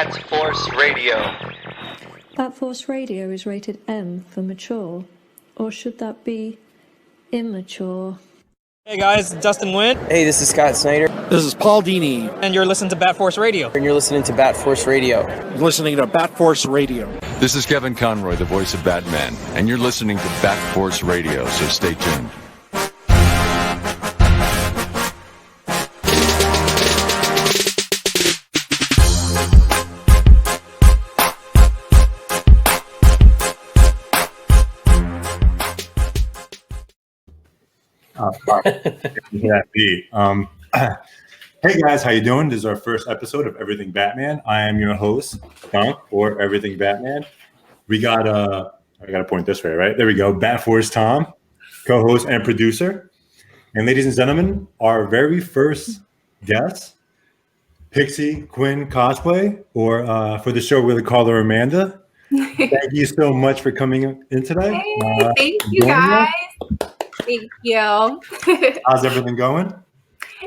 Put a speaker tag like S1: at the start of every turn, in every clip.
S1: BatForceRadio.
S2: BatForceRadio is rated M for mature, or should that be immature?
S3: Hey guys, Dustin Wynn.
S4: Hey, this is Scott Snyder.
S5: This is Paul Dini.
S3: And you're listening to BatForceRadio.
S4: And you're listening to BatForceRadio.
S5: You're listening to BatForceRadio.
S6: This is Kevin Conroy, the voice of Batman, and you're listening to BatForceRadio, so stay tuned.
S7: Hey guys, how you doing? This is our first episode of Everything Batman. I am your host, Dunk, or Everything Batman. We got I gotta point this way, right? There we go. Batforce Tom, co-host and producer. And ladies and gentlemen, our very first guest, PixieQuinnCosplay, or for the show we'll call her Amanda. Thank you so much for coming in today.
S8: Hey, thank you guys. Thank you.
S7: How's everything going?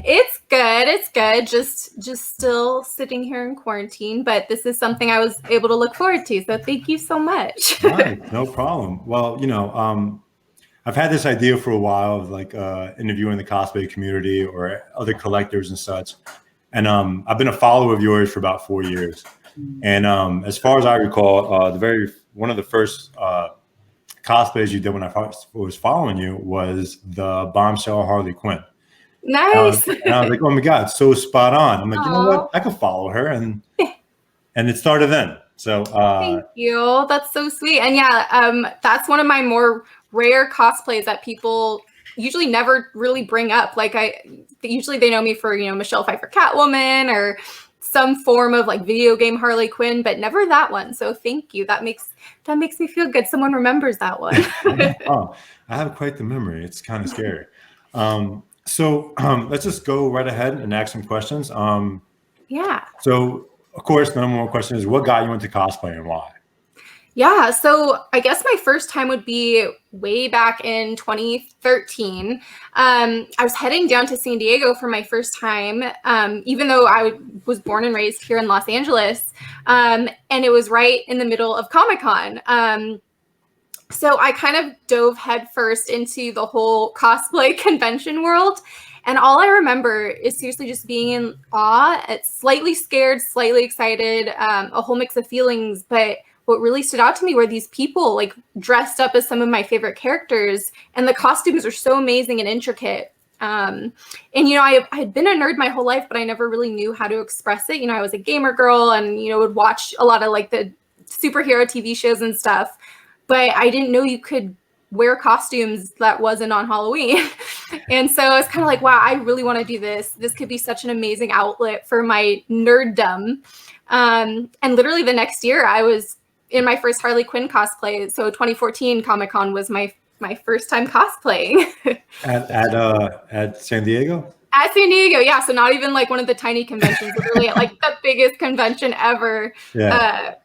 S8: It's good. It's good. Just still sitting here in quarantine, but this is something I was able to look forward to. So thank you so much.
S7: Right, no problem. Well, I've had this idea for a while of like interviewing the cosplay community or other collectors and such. And I've been a follower of yours for about 4 years. And as far as I recall, one of the first cosplays you did when I was following you was the Bombshell Harley Quinn.
S8: Nice.
S7: And I was like, oh my God, so spot on. I'm like, you know what? I could follow her. And it started then. So
S8: thank you. That's so sweet. And yeah, that's one of my more rare cosplays that people usually never really bring up. Like usually they know me for, Michelle Pfeiffer Catwoman or some form of like video game Harley Quinn, but never that one. So thank you. That makes me feel good. Someone remembers that one.
S7: Oh, I have quite the memory. It's kind of scary. So let's just go right ahead and ask some questions.
S8: Yeah.
S7: So of course, the number one question is, what got you into cosplay and why?
S8: Yeah, so I guess my first time would be way back in 2013. I was heading down to San Diego for my first time, even though I was born and raised here in Los Angeles, and it was right in the middle of Comic-Con. So I kind of dove headfirst into the whole cosplay convention world. And all I remember is seriously just being in awe, slightly scared, slightly excited, a whole mix of feelings. But what really stood out to me were these people like dressed up as some of my favorite characters. And the costumes are so amazing and intricate. And, I had been a nerd my whole life, but I never really knew how to express it. I was a gamer girl and, would watch a lot of like the superhero TV shows and stuff. But I didn't know you could wear costumes that wasn't on Halloween. And so I was kind of like, wow, I really want to do this. This could be such an amazing outlet for my nerddom. And literally the next year I was in my first Harley Quinn cosplay. So 2014 Comic-Con was my first time cosplaying.
S7: At San Diego?
S8: At San Diego, yeah. So not even like one of the tiny conventions, literally at like the biggest convention ever.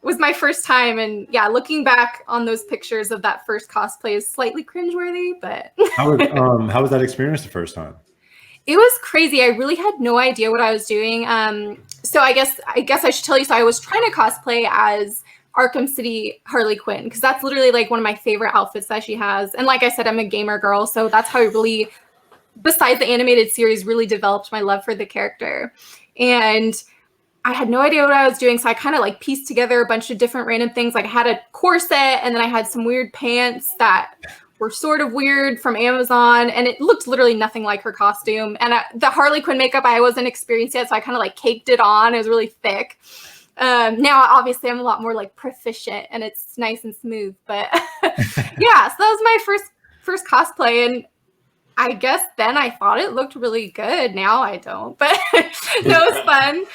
S8: Was my first time. And yeah, looking back on those pictures of that first cosplay is slightly cringeworthy, but
S7: how was that experience the first time?
S8: It was crazy. I really had no idea what I was doing. So I guess I should tell you. So I was trying to cosplay as Arkham City Harley Quinn because that's literally like one of my favorite outfits that she has. And like I said, I'm a gamer girl, so that's how I really, besides the animated series, really developed my love for the character. And I had no idea what I was doing, so I kind of like pieced together a bunch of different random things. Like I had a corset, and then I had some weird pants that were sort of weird from Amazon, and it looked literally nothing like her costume. And the Harley Quinn makeup I wasn't experienced yet, so I kind of like caked it on. It was really thick. Now obviously I'm a lot more like proficient and it's nice and smooth, but yeah, so that was my first cosplay. And I guess then I thought it looked really good. Now I don't, but it was fun.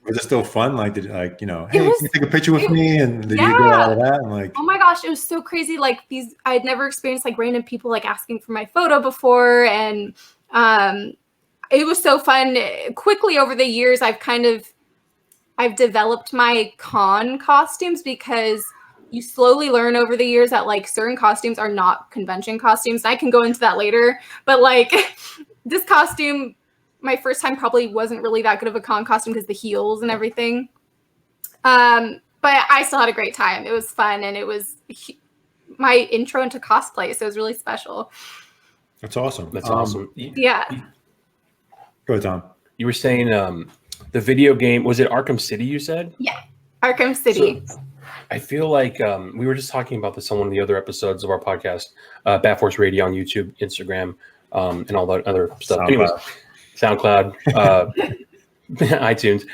S7: Was it still fun? Like, hey, can you take a picture with me? And did you do all of that? And like,
S8: oh my gosh, it was so crazy. Like I had never experienced like random people like asking for my photo before. And it was so fun. Quickly over the years, I've developed my con costumes because you slowly learn over the years that like certain costumes are not convention costumes. I can go into that later, but like this costume, my first time probably wasn't really that good of a con costume because the heels and everything. But I still had a great time. It was fun, and it was my intro into cosplay, so it was really special.
S7: That's awesome.
S1: That's awesome.
S8: Yeah.
S7: Go ahead, Tom.
S1: You were saying the video game, was it Arkham City you said?
S8: Yeah. Arkham City.
S1: So, I feel like we were just talking about this on one of the other episodes of our podcast, BatForceRadio on YouTube, Instagram, and all that other stuff. Anyways, SoundCloud, iTunes.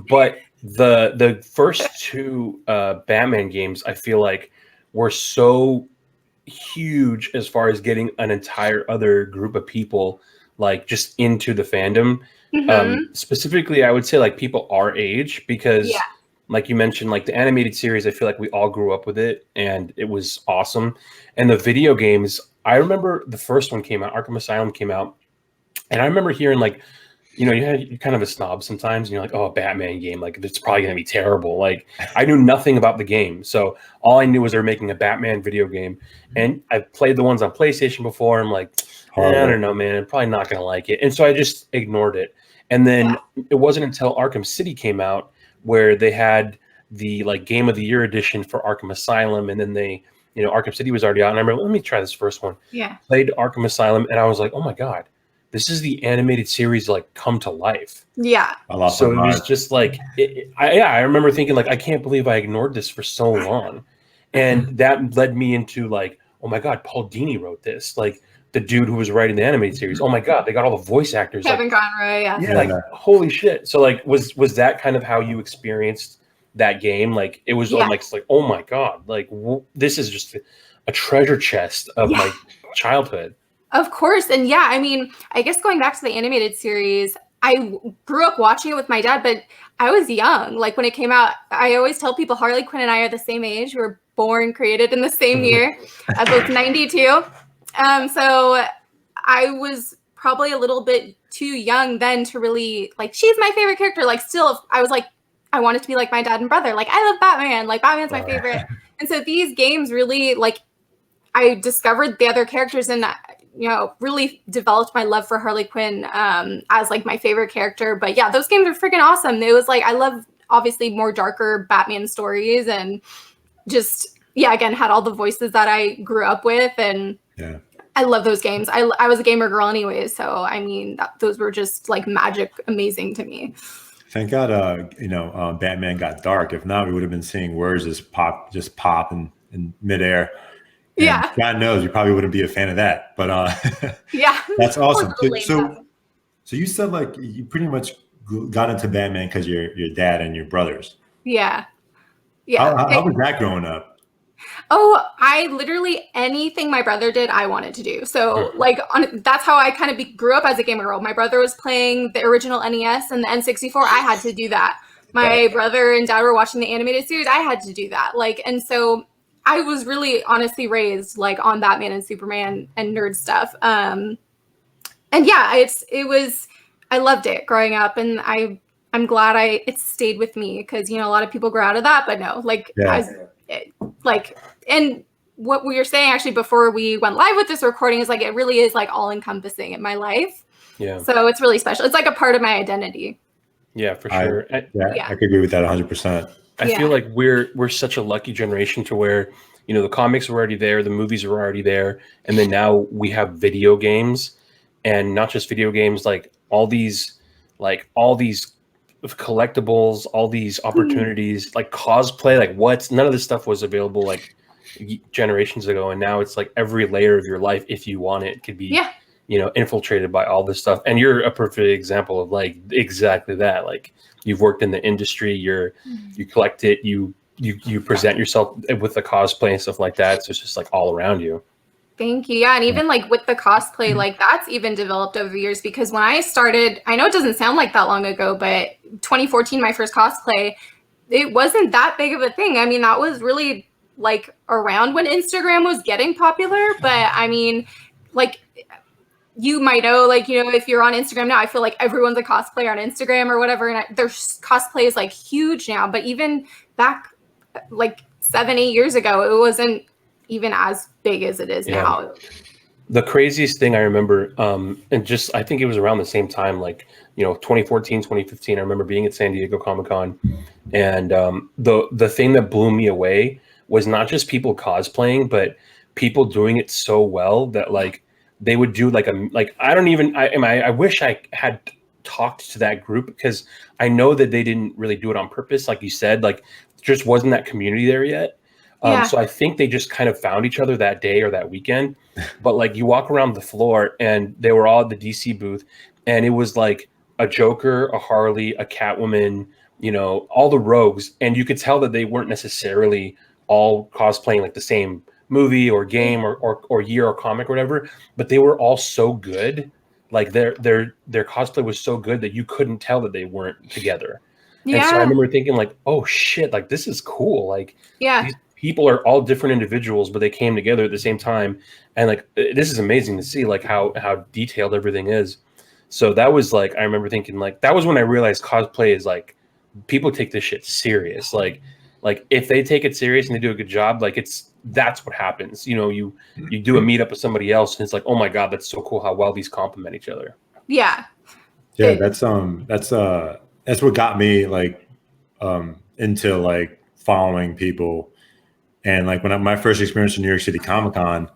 S1: But the first two Batman games, I feel like, were so huge as far as getting an entire other group of people like just into the fandom. Specifically, I would say like people our age, because like you mentioned, like the animated series, I feel like we all grew up with it and it was awesome. And the video games, I remember the first one came out, Arkham Asylum came out, and I remember hearing like, you know, you're kind of a snob sometimes, and you're like, oh, a Batman game, like it's probably gonna be terrible. Like I knew nothing about the game, so all I knew was they were making a Batman video game, and I played the ones on PlayStation before. I'm like, I don't know, man, I'm probably not gonna like it, and so I just ignored it. And then it wasn't until Arkham City came out where they had the like Game of the Year edition for Arkham Asylum, and then they, you know, Arkham City was already out, and I remember, let me try this first one. Yeah. Played Arkham Asylum, and I was like, oh my god, this is the animated series like come to life. Yeah. So it was just like, I remember thinking like, I can't believe I ignored this for so long, and that led me into like, oh my god, Paul Dini wrote this, like the dude who was writing the animated series. Oh my god, they got all the voice actors.
S8: Kevin
S1: like,
S8: Conroy,
S1: yeah, like holy shit. So like, was that kind of how you experienced that game? Like it was like oh my god, like this is just a treasure chest of my childhood.
S8: Of course. And yeah, I mean, I guess going back to the animated series, I grew up watching it with my dad, but I was young. Like when it came out, I always tell people Harley Quinn and I are the same age. We were born, created in the same year, both 92. So I was probably a little bit too young then to really like, she's my favorite character. Like still, I was like, I wanted to be like my dad and brother. Like I love Batman, like Batman's my favorite. And so these games really, like, I discovered the other characters and, you know, really developed my love for Harley Quinn as like my favorite character. But yeah, those games are freaking awesome. It was like, I love obviously more darker Batman stories, and just, yeah, again, had all the voices that I grew up with, and I love those games. I was a gamer girl anyways, so I mean, those were just like magic, amazing to me.
S7: Thank God, you know, Batman got dark. If not, we would have been seeing words just pop in midair. And God knows you probably wouldn't be a fan of that. But that's awesome. So you said like you pretty much got into Batman because your dad and your brothers. Yeah. How was that growing up?
S8: Oh, I literally, anything my brother did, I wanted to do. So like that's how I kind of grew up as a gamer girl. My brother was playing the original NES and the N64. I had to do that. My brother and dad were watching the animated series. I had to do that. Like, and so I was really honestly raised like on Batman and Superman and nerd stuff. And yeah, it was, I loved it growing up, and I'm glad it stayed with me, because, you know, a lot of people grow out of that, but no, like, and what we were saying actually before we went live with this recording is like, it really is like all encompassing in my life. Yeah. So it's really special. It's like a part of my identity.
S1: Yeah, for sure.
S7: I could agree with that 100%.
S1: I feel like we're such a lucky generation to where, you know, the comics were already there, the movies were already there, and then now we have video games, and not just video games, like all these collectibles, all these opportunities, like cosplay, like none of this stuff was available like generations ago, and now it's like every layer of your life, if you want it, could be you know, infiltrated by all this stuff. And you're a perfect example of like exactly that. Like you've worked in the industry, you collect it, you present yourself with the cosplay and stuff like that. So it's just like all around you.
S8: Thank you. Yeah. And even like with the cosplay, like that's even developed over the years, because when I started, I know it doesn't sound like that long ago, but 2014, my first cosplay, it wasn't that big of a thing. I mean, that was really like around when Instagram was getting popular. But I mean, like, you might know, like, you know, if you're on Instagram now, I feel like everyone's a cosplayer on Instagram or whatever. And their cosplay is like huge now. But even back like 7-8 years ago, it wasn't even as big as it is now.
S1: The craziest thing I remember, and just, I think it was around the same time, like, you know, 2014, 2015, I remember being at San Diego Comic-Con, And the thing that blew me away was not just people cosplaying, but people doing it so well that like they would do like I wish I had talked to that group, because I know that they didn't really do it on purpose, like you said, like just wasn't that community there yet. So I think they just kind of found each other that day or that weekend. But like you walk around the floor and they were all at the DC booth, and it was like a Joker, a Harley, a Catwoman, you know, all the rogues, and you could tell that they weren't necessarily all cosplaying like the same movie or game or year or comic or whatever, but they were all so good. Like their cosplay was so good that you couldn't tell that they weren't together. And so I remember thinking like, oh shit, like this is cool. Like these people are all different individuals, but they came together at the same time. And like, this is amazing to see like how detailed everything is. So that was like, I remember thinking like, that was when I realized cosplay is like, people take this shit serious. Like if they take it serious and they do a good job, like that's what happens. You know, you do a meetup with somebody else and it's like, oh my God, that's so cool how well these complement each other.
S7: Yeah. That's what got me like, into like following people. And like when my first experience in New York City Comic-Con,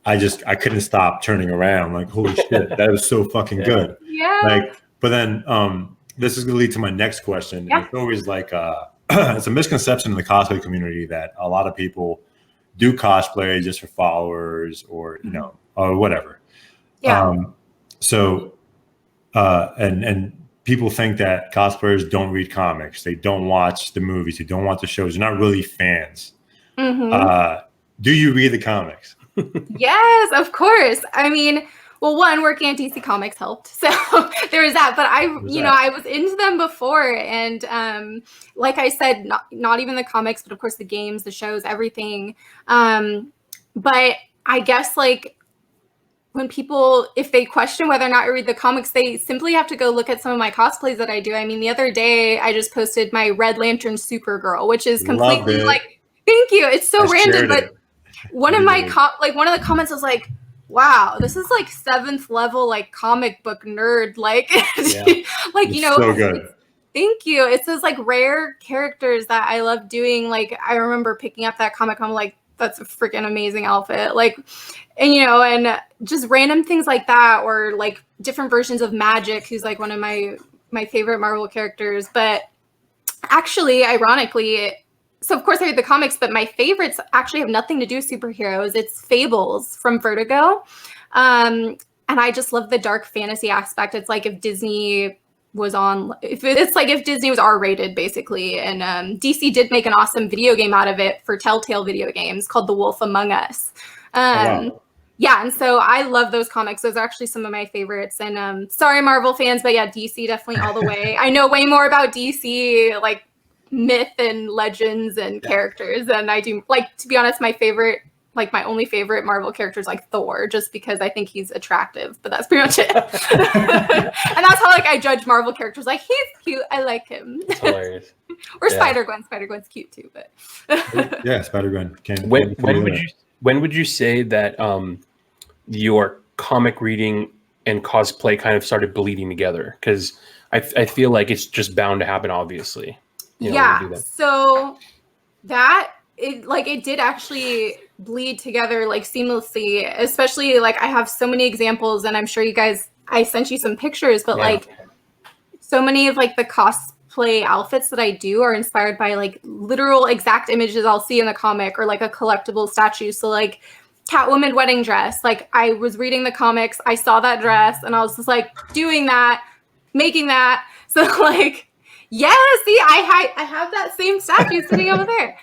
S7: I couldn't stop turning around. Like, holy shit, that was so fucking good.
S8: Yeah.
S7: Like, but then this is going to lead to my next question. Yeah. It's always like, it's a misconception in the cosplay community that a lot of people do cosplay just for followers or, you know, or whatever. Yeah. And people think that cosplayers don't read comics. They don't watch the movies. They don't watch the shows. They're not really fans. Do you read the comics?
S8: Yes, of course. I mean, well, one, working at DC Comics helped. So there was that. But I was into them before. And like I said, not even the comics, but of course the games, the shows, everything. But I guess like when people, if they question whether or not I read the comics, they simply have to go look at some of my cosplays that I do. I mean, the other day I just posted my Red Lantern Supergirl, which is completely like, thank you. It's so random, but one of my one of the comments was like, wow, this is like 7th level like comic book nerd, like like you know, so good. Thank you. It's those like rare characters that I love doing. Like I remember picking up that comic, I'm like, that's a freaking amazing outfit. Like, and you know, and just random things like that, or like different versions of Magic, who's like one of my favorite Marvel characters. But actually, ironically, so of course I read the comics, but my favorites actually have nothing to do with superheroes. It's Fables from Vertigo. And I just love the dark fantasy aspect. It's like if Disney was if Disney was R-rated basically. And DC did make an awesome video game out of it for Telltale video games called The Wolf Among Us. Wow. Yeah, and so I love those comics. Those are actually some of my favorites. And sorry, Marvel fans, but yeah, DC definitely all the way. I know way more about DC, like myth and legends and characters, and I do. Like, to be honest, my favorite, like my only favorite Marvel character is like Thor, just because I think he's attractive, but that's pretty much it. And that's how like I judge Marvel characters. Like, he's cute, I like him. That's hilarious. Or Spider-Gwen. Spider-Gwen's cute too, but
S7: yeah, Spider-Gwen.
S1: When would you say that your comic reading and cosplay kind of started bleeding together? Because I feel like it's just bound to happen, obviously.
S8: So that it did actually bleed together like seamlessly, especially like I have so many examples, and I'm sure you guys, I sent you some pictures, but like so many of like the cosplay outfits that I do are inspired by like literal exact images I'll see in the comic or like a collectible statue. So like Catwoman wedding dress, like I was reading the comics, I saw that dress and I was just like doing that, making that. So like, yeah, see, I have that same statue sitting over there.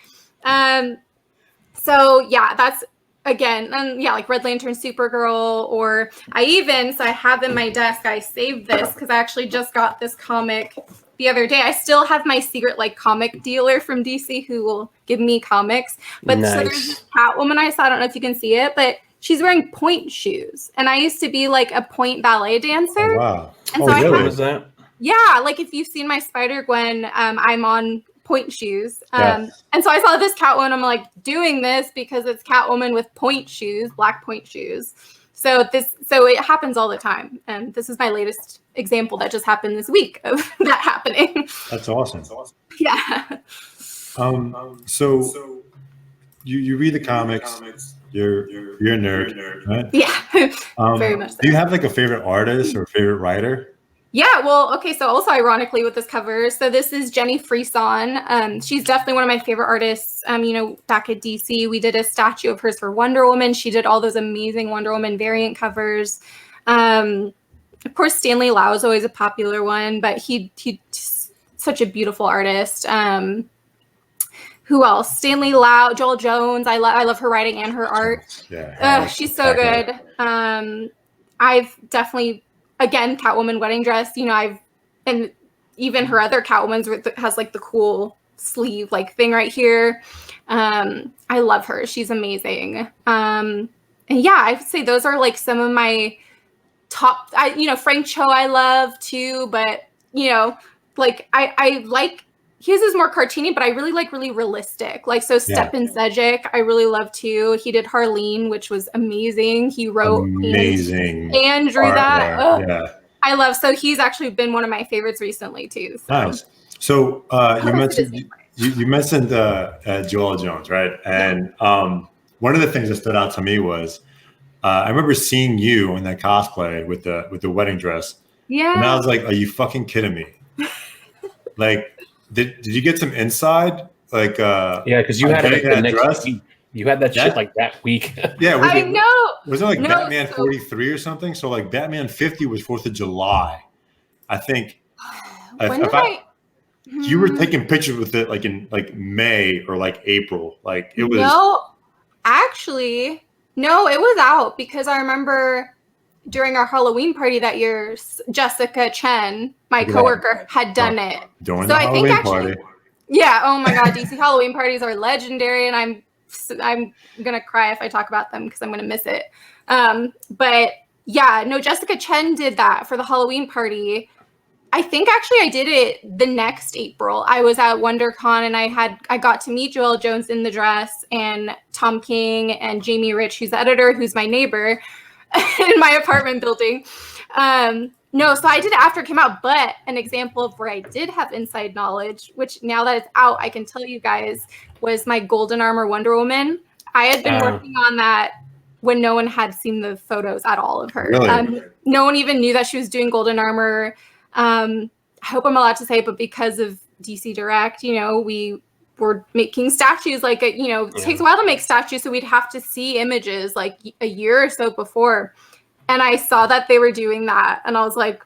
S8: So yeah, that's again, and yeah, like Red Lantern Supergirl, or I have in my desk, I saved this because I actually just got this comic the other day. I still have my secret like comic dealer from DC who will give me comics. But so there's this Catwoman I saw, I don't know if you can see it, but she's wearing point shoes. And I used to be like a point ballet dancer.
S7: Oh, wow.
S8: And
S1: so what was that?
S8: Yeah, like if you've seen my Spider-Gwen, I'm on point shoes. And so I saw this Catwoman, I'm like doing this because it's Catwoman with point shoes, black point shoes. So it happens all the time. And this is my latest example that just happened this week of that happening.
S7: That's awesome.
S8: Yeah.
S7: So you read the comics. You're a nerd, right?
S8: Yeah. Very much so.
S7: Do you have like a favorite artist or favorite writer?
S8: Yeah, well, okay, so also ironically with this cover, so this is Jenny Frison. She's definitely one of my favorite artists. Back at DC, we did a statue of hers for Wonder Woman. She did all those amazing Wonder Woman variant covers. Of course, Stanley Lau is always a popular one, but he's such a beautiful artist. Who else? Stanley Lau, Joel Jones. I love her writing and her art.
S7: Yeah,
S8: she's so good. I've definitely, again, Catwoman wedding dress. And even her other Catwoman's has like the cool sleeve like thing right here. I love her. She's amazing. And yeah, I would say those are like some of my top. Frank Cho I love too, but like I like. His is more cartoony, but I really like really realistic. Like, so Stepan Sejic, I really love too. He did Harleen, which was amazing. He wrote and drew that.
S7: Yeah.
S8: I love. So he's actually been one of my favorites recently too. So.
S7: Nice. So you mentioned Joel Jones, right? And one of the things that stood out to me was I remember seeing you in that cosplay with the wedding dress.
S8: Yeah.
S7: And I was like, "Are you fucking kidding me?" Like. Did you get some inside? Like
S1: because you had it the next week. You had that shit like that week.
S7: Yeah,
S8: I know.
S7: Was it like Batman 43 or something? So like Batman 50 was 4th of July, I think. You were taking pictures with it like in like May or like April. Like it was.
S8: No, actually, no, it was out because I remember. During our Halloween party that year, Jessica Chen, my coworker, had done it.
S7: During the Halloween party.
S8: Yeah. Oh my God, DC Halloween parties are legendary, and I'm gonna cry if I talk about them because I'm gonna miss it. But yeah, no, Jessica Chen did that for the Halloween party. I think actually I did it the next April. I was at WonderCon and I got to meet Joel Jones in the dress and Tom King and Jamie Rich, who's the editor, who's my neighbor. In my apartment building. No, so I did it after it came out, but an example of where I did have inside knowledge, which now that it's out, I can tell you guys, was my Golden Armor Wonder Woman. I had been working on that when no one had seen the photos at all of her.
S7: Really?
S8: No one even knew that she was doing Golden Armor. I hope I'm allowed to say it, but because of DC Direct, we were making statues it takes a while to make statues, so we'd have to see images like a year or so before, and I saw that they were doing that and I was like,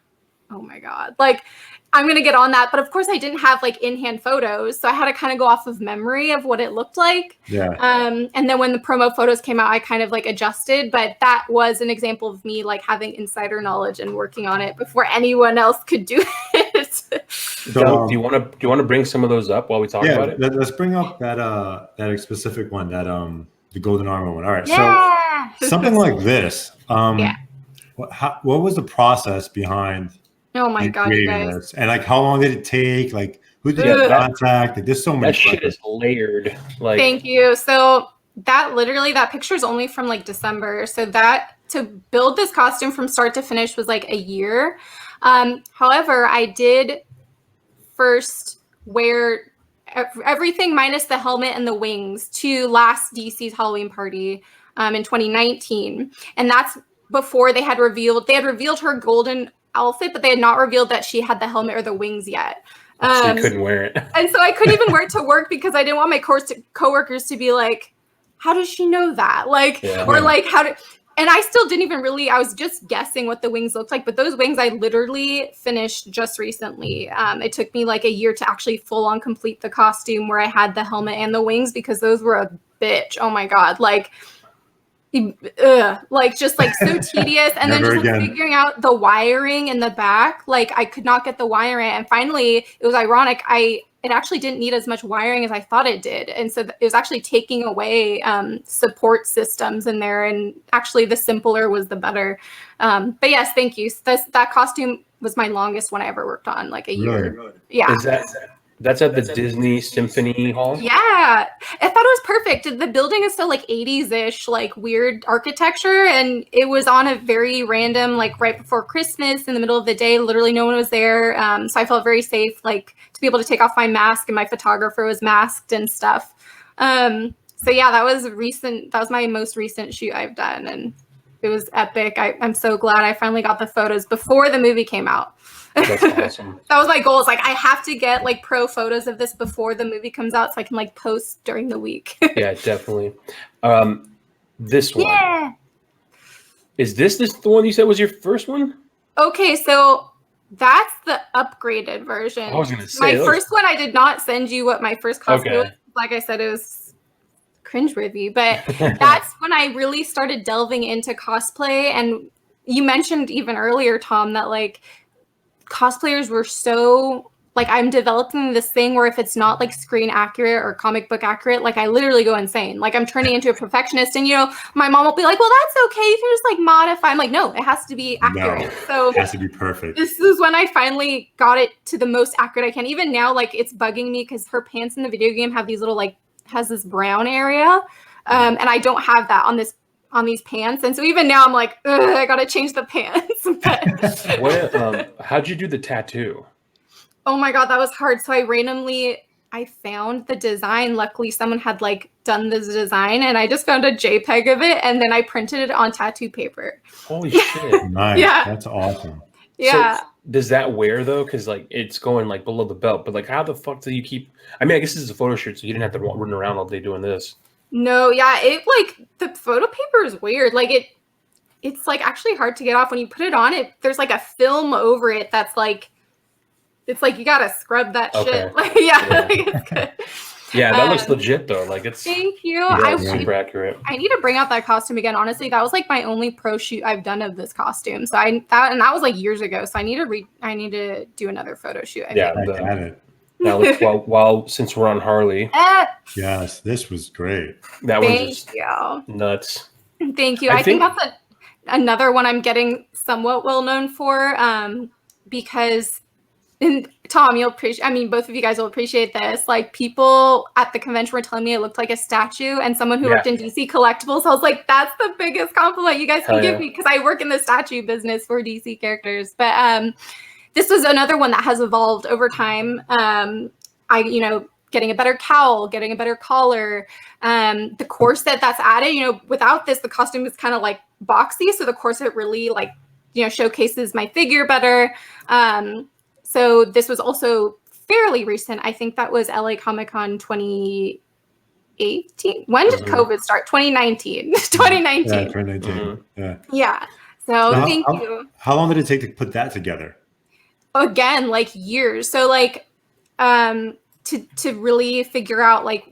S8: oh my God, like I'm gonna get on that. But of course I didn't have like in-hand photos, so I had to kind of go off of memory of what it looked like. And then when the promo photos came out, I kind of like adjusted, but that was an example of me like having insider knowledge and working on it before anyone else could do it.
S1: So, do you want to bring some of those up while we talk about it?
S7: Let's bring up that specific one, that the Golden Armor one. All right, so something like this. What was the process behind?
S8: Oh my God, you guys!
S7: This? And like, how long did it take? Like, who did you contact? Like, there's so many.
S1: That shit is layered. Like,
S8: thank you. So that picture is only from like December. So that to build this costume from start to finish was like a year. However, I did first wear everything minus the helmet and the wings to last DC's Halloween party in 2019. And that's before they had revealed her golden outfit, but they had not revealed that she had the helmet or the wings yet.
S1: So you couldn't wear it.
S8: And so I couldn't even wear it to work because I didn't want my coworkers to be like, how does she know that? Like, like and I still didn't even really, I was just guessing what the wings looked like, but those wings I literally finished just recently. It took me like a year to actually full on complete the costume where I had the helmet and the wings because those were a bitch. Oh my God. Like just like so tedious. And then just like, figuring out the wiring in the back, like I could not get the wiring. And finally it was ironic. It actually didn't need as much wiring as I thought it did. And so it was actually taking away support systems in there. And actually the simpler was the better. But yes, thank you. That costume was my longest one I ever worked on, like a year.
S7: Really?
S8: Yeah.
S1: That's at the Disney Symphony Hall?
S8: Yeah, I thought it was perfect. The building is so like 80s-ish, like weird architecture, and it was on a very random, like right before Christmas in the middle of the day. Literally no one was there, so I felt very safe, like to be able to take off my mask, and my photographer was masked and stuff. So yeah, that was recent. That was my most recent shoot I've done, and it was epic. I'm so glad I finally got the photos before the movie came out.
S1: That's awesome.
S8: That was my goal. Is like I have to get like pro photos of this before the movie comes out, so I can like post during the week.
S1: Yeah, definitely. This one.
S8: Yeah.
S1: Is this the one you said was your first one?
S8: Okay, so that's the upgraded version.
S1: I was gonna say
S8: my first one. I did not send you what my first cosplay was. Like I said, it was cringeworthy, but that's when I really started delving into cosplay. And you mentioned even earlier, Tom, that like cosplayers were so like, I'm developing this thing where if it's not like screen accurate or comic book accurate, like I literally go insane. Like I'm turning into a perfectionist, and you know, my mom will be like, well, that's okay, you can just like modify. I'm like, no, it has to be accurate.
S7: No,
S8: so
S7: it has to be perfect.
S8: This is when I finally got it to the most accurate I can. Even now, like it's bugging me because her pants in the video game have these little like, has this brown area, and I don't have that on these pants. And so even now I'm like, I gotta change the pants. But
S1: What, how'd you do the tattoo?
S8: oh my God, that was hard. So I found the design. Luckily someone had like done this design, and I just found a JPEG of it, and then I printed it on tattoo paper.
S1: Holy shit.
S7: Nice.
S8: Yeah.
S7: That's awesome.
S8: Yeah.
S1: So, does that wear though? Because like it's going like below the belt, but like how the fuck do you keep? I mean, I guess this is a photo shoot, so you didn't have to run around all day doing this.
S8: No, yeah, it like the photo paper is weird. Like it's like actually hard to get off when you put it on. It there's like a film over it that's like, it's like you gotta scrub that shit. Like, yeah. Like, it's good.
S1: Yeah, that looks legit though. Like it's
S8: Thank you.
S1: yeah, super accurate.
S8: I need to bring out that costume again. Honestly, that was like my only pro shoot I've done of this costume. So that was like years ago. So I need to do another photo shoot. I
S1: Yeah,
S8: think.
S7: I got it.
S1: Now let's, while since we're on Harley,
S7: Yes, this was great.
S1: that was
S8: Thank
S1: just
S8: you.
S1: nuts.
S8: Thank you. I think that's another one I'm getting somewhat well known for, because, and Tom, you'll appreciate, I mean, both of you guys will appreciate this. Like people at the convention were telling me it looked like a statue, and someone who worked in DC Collectibles, I was like, that's the biggest compliment you guys can give me, because I work in the statue business for DC characters. But this was another one that has evolved over time. Getting a better cowl, getting a better collar, the corset that's added, without this, the costume is kind of like boxy. So the corset really like, showcases my figure better. So this was also fairly recent. I think that was LA Comic-Con 2018. When did COVID start? 2019. 2019.
S7: Yeah, 2019. Yeah.
S8: Yeah. So thank you.
S7: How long did it take to put that together?
S8: Again, like years. So like, to really figure out like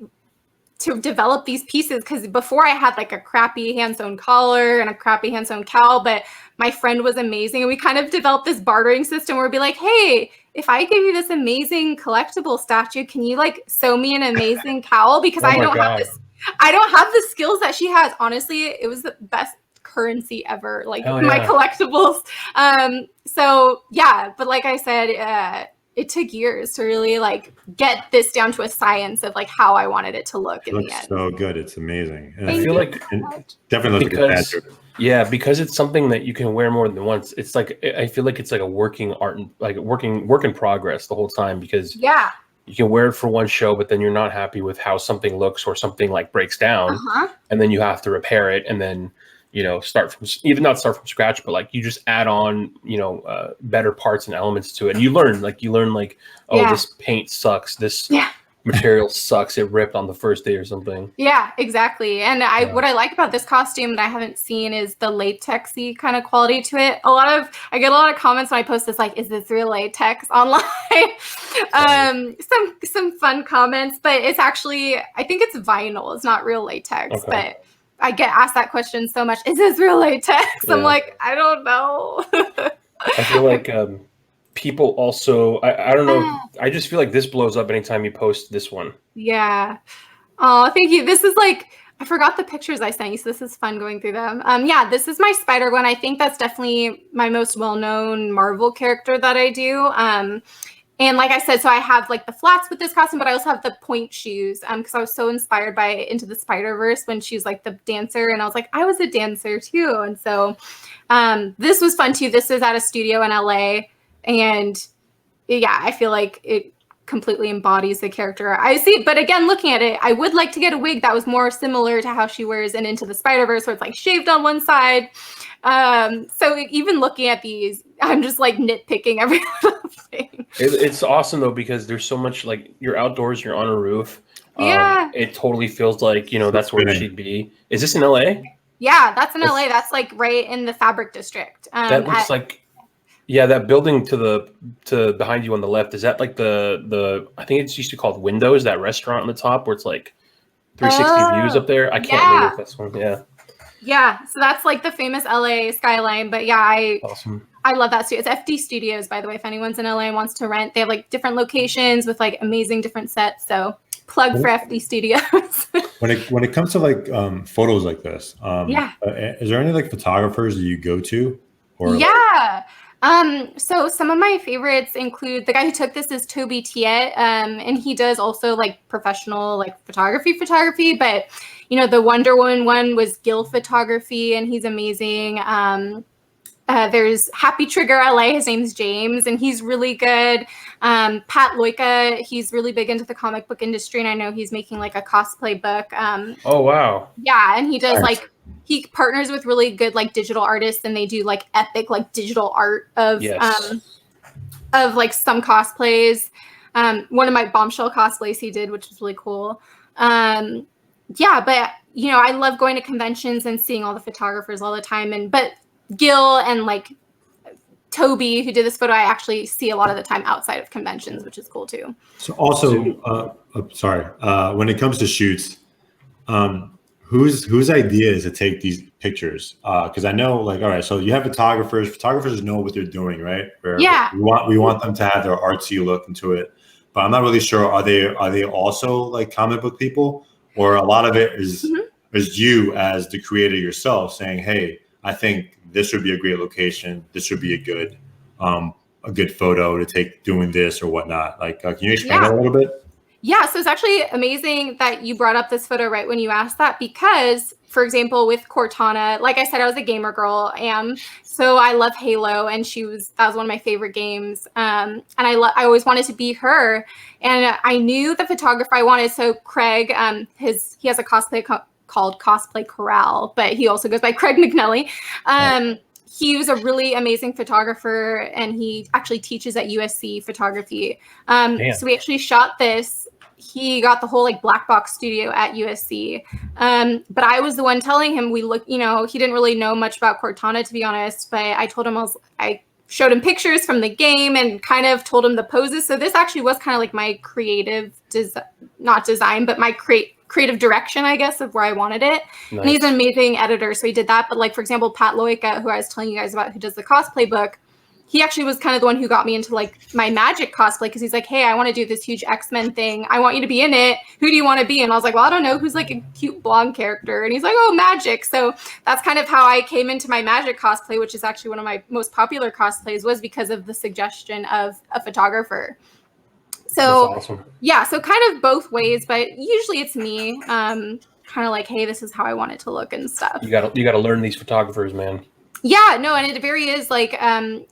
S8: to develop these pieces, because before I had like a crappy hand-sewn collar and a crappy hand-sewn cowl, but my friend was amazing, and we kind of developed this bartering system where we'd be like, hey, if I give you this amazing collectible statue, can you like sew me an amazing cowl? Because I don't have the skills that she has. Honestly, it was the best currency ever, like my collectibles. So yeah, but like I said, it took years to really like get this down to a science of like how I wanted it to look in the end.
S7: Looks so good. It's amazing. And
S1: I feel like
S7: definitely looks like a statue.
S1: Yeah, because it's something that you can wear more than once. It's like, I feel like it's like a working art, like work in progress the whole time, because you can wear it for one show, but then you're not happy with how something looks, or something like breaks down, and then you have to repair it, and then not start from scratch, but like you just add on better parts and elements to it, and you learn this paint sucks, this material sucks, it ripped on the first day or something. Yeah, exactly. And what I like about this costume that I haven't seen is the latexy kind of quality to it. I get a lot of comments when I post this, like, is this real latex online? Some fun comments, but it's actually, I think it's vinyl. It's not real latex, but I get asked that question so much. Is this real latex? I'm like, I don't know. I feel like people also, I don't know. I just feel like this blows up anytime you post this one. Yeah. Oh, thank you. This is like, I forgot the pictures I sent you, so this is fun going through them. Yeah, this is my Spider-Gwen. I think that's definitely my most well-known Marvel character that I do.
S8: And like I said, so I have like the flats with this costume, but I also have the point shoes because I was so inspired by Into the Spider-Verse when she's like the dancer. And I was like, I was a dancer too. And so this was fun too. This is at a studio in LA. And yeah, I feel like it completely embodies the character. I see, but again, looking at it, I would like to get a wig that was more similar to how she wears in Into the Spider-Verse, where it's like shaved on one side. So even looking at these, I'm just like nitpicking every little thing.
S1: It's awesome though, because there's so much, like, you're outdoors, you're on a roof.
S8: Yeah.
S1: It totally feels like, that's where she'd be. Is this in LA?
S8: Yeah, that's in LA. That's like right in the Fabric District.
S1: That looks like, yeah, that building to behind you on the left, is that like the I think it's used to called Windows, that restaurant on the top where it's like 360 views up there? I can't remember if that's one. Yeah.
S8: Yeah, so that's like the famous LA skyline. But yeah,
S1: Awesome.
S8: I love that studio. It's FD Studios, by the way, if anyone's in LA and wants to rent. They have like different locations with like amazing different sets. So plug for FD Studios.
S7: When it comes to like photos like this, is there any like photographers that you go to? Or
S8: yeah. So some of my favorites include, the guy who took this is Toby Tiet, and he does also like professional like photography, but the Wonder Woman one was Gill Photography, and he's amazing. There's Happy Trigger LA, his name's James, and he's really good. Pat Loika, he's really big into the comic book industry, and I know he's making like a cosplay book.
S1: Oh wow.
S8: Yeah, and he does like, he partners with really good like digital artists, and they do like epic like digital art of like some cosplays. One of my Bombshell cosplays he did, which was really cool. Yeah, but I love going to conventions and seeing all the photographers all the time. But Gil and like Toby, who did this photo, I actually see a lot of the time outside of conventions, which is cool too.
S7: So also, when it comes to shoots, whose idea is to take these pictures? Because I know, like, all right, so you have photographers know what they're doing, right?
S8: Yeah.
S7: We want them to have their artsy look into it, but I'm not really sure. Are they also like comic book people, or a lot of it is you as the creator yourself saying, hey, I think this would be a great location. This would be a good photo to take doing this or whatnot. Like, can you explain that a little bit?
S8: Yeah, so it's actually amazing that you brought up this photo right when you asked that, because, for example, with Cortana, like I said, I was a gamer girl, so I love Halo, and that was one of my favorite games, and I always wanted to be her, and I knew the photographer I wanted. So Craig, he has a cosplay called Cosplay Corral, but he also goes by Craig McNelly. He was a really amazing photographer, and he actually teaches at USC photography. So we actually shot this. He got the whole like black box studio at USC. But I was the one telling him, he didn't really know much about Cortana, to be honest, but I told him, I showed him pictures from the game and kind of told him the poses. So this actually was kind of like my creative, not design, but my creative direction, I guess, of where I wanted it. Nice. And he's an amazing editor, so he did that. But like, for example, Pat Loika, who I was telling you guys about, who does the cosplay book, he actually was kind of the one who got me into like my Magic cosplay, because he's like, hey, I want to do this huge X-Men thing. I want you to be in it. Who do you want to be? And I was like, well, I don't know. Who's like a cute blonde character? And he's like, oh, Magic. So that's kind of how I came into my Magic cosplay, which is actually one of my most popular cosplays, was because of the suggestion of a photographer. So awesome. Yeah, so kind of both ways, but usually it's me, kind of like, hey, this is how I want it to look and stuff.
S1: You gotta learn these photographers, man.
S8: Yeah, no, and it very is like,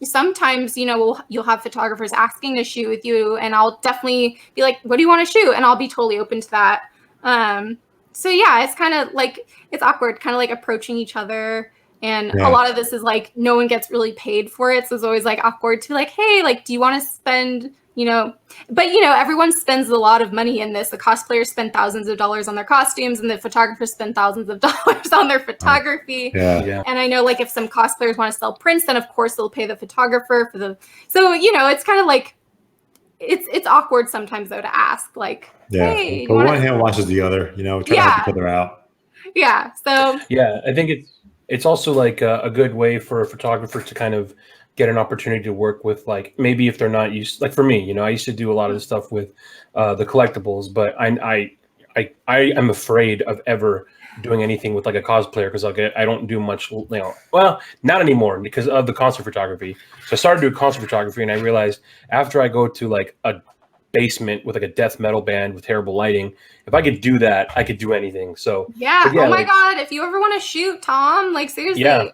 S8: sometimes, you'll have photographers asking to shoot with you, and I'll definitely be like, what do you want to shoot? And I'll be totally open to that. So yeah, it's kind of like, it's awkward, kind of like approaching each other. And a lot of this is like, no one gets really paid for it. So it's always like awkward to be like, hey, like, do you want to spend, but everyone spends a lot of money in this. The cosplayers spend thousands of dollars on their costumes, and the photographers spend thousands of dollars on their photography. Yeah. And I know, like, if some cosplayers want to sell prints, then of course they'll pay the photographer for the, so, it's kind of like, it's awkward sometimes though to ask, like, hey,
S7: but one hand washes the other, trying to help each other out.
S8: Yeah. So
S1: yeah, I think it's also like a good way for a photographer to kind of get an opportunity to work with, like, maybe if they're not used, like for me, I used to do a lot of the stuff with the collectibles, but I I am afraid of ever doing anything with like a cosplayer because I don't do much, well, not anymore because of the concert photography. So I started doing concert photography, and I realized after I go to like a basement with like a death metal band with terrible lighting, if I could do that, I could do anything. So
S8: Yeah.
S1: but yeah,
S8: Oh my
S1: like,
S8: God. If you ever want to shoot, Tom, like seriously.
S1: yeah,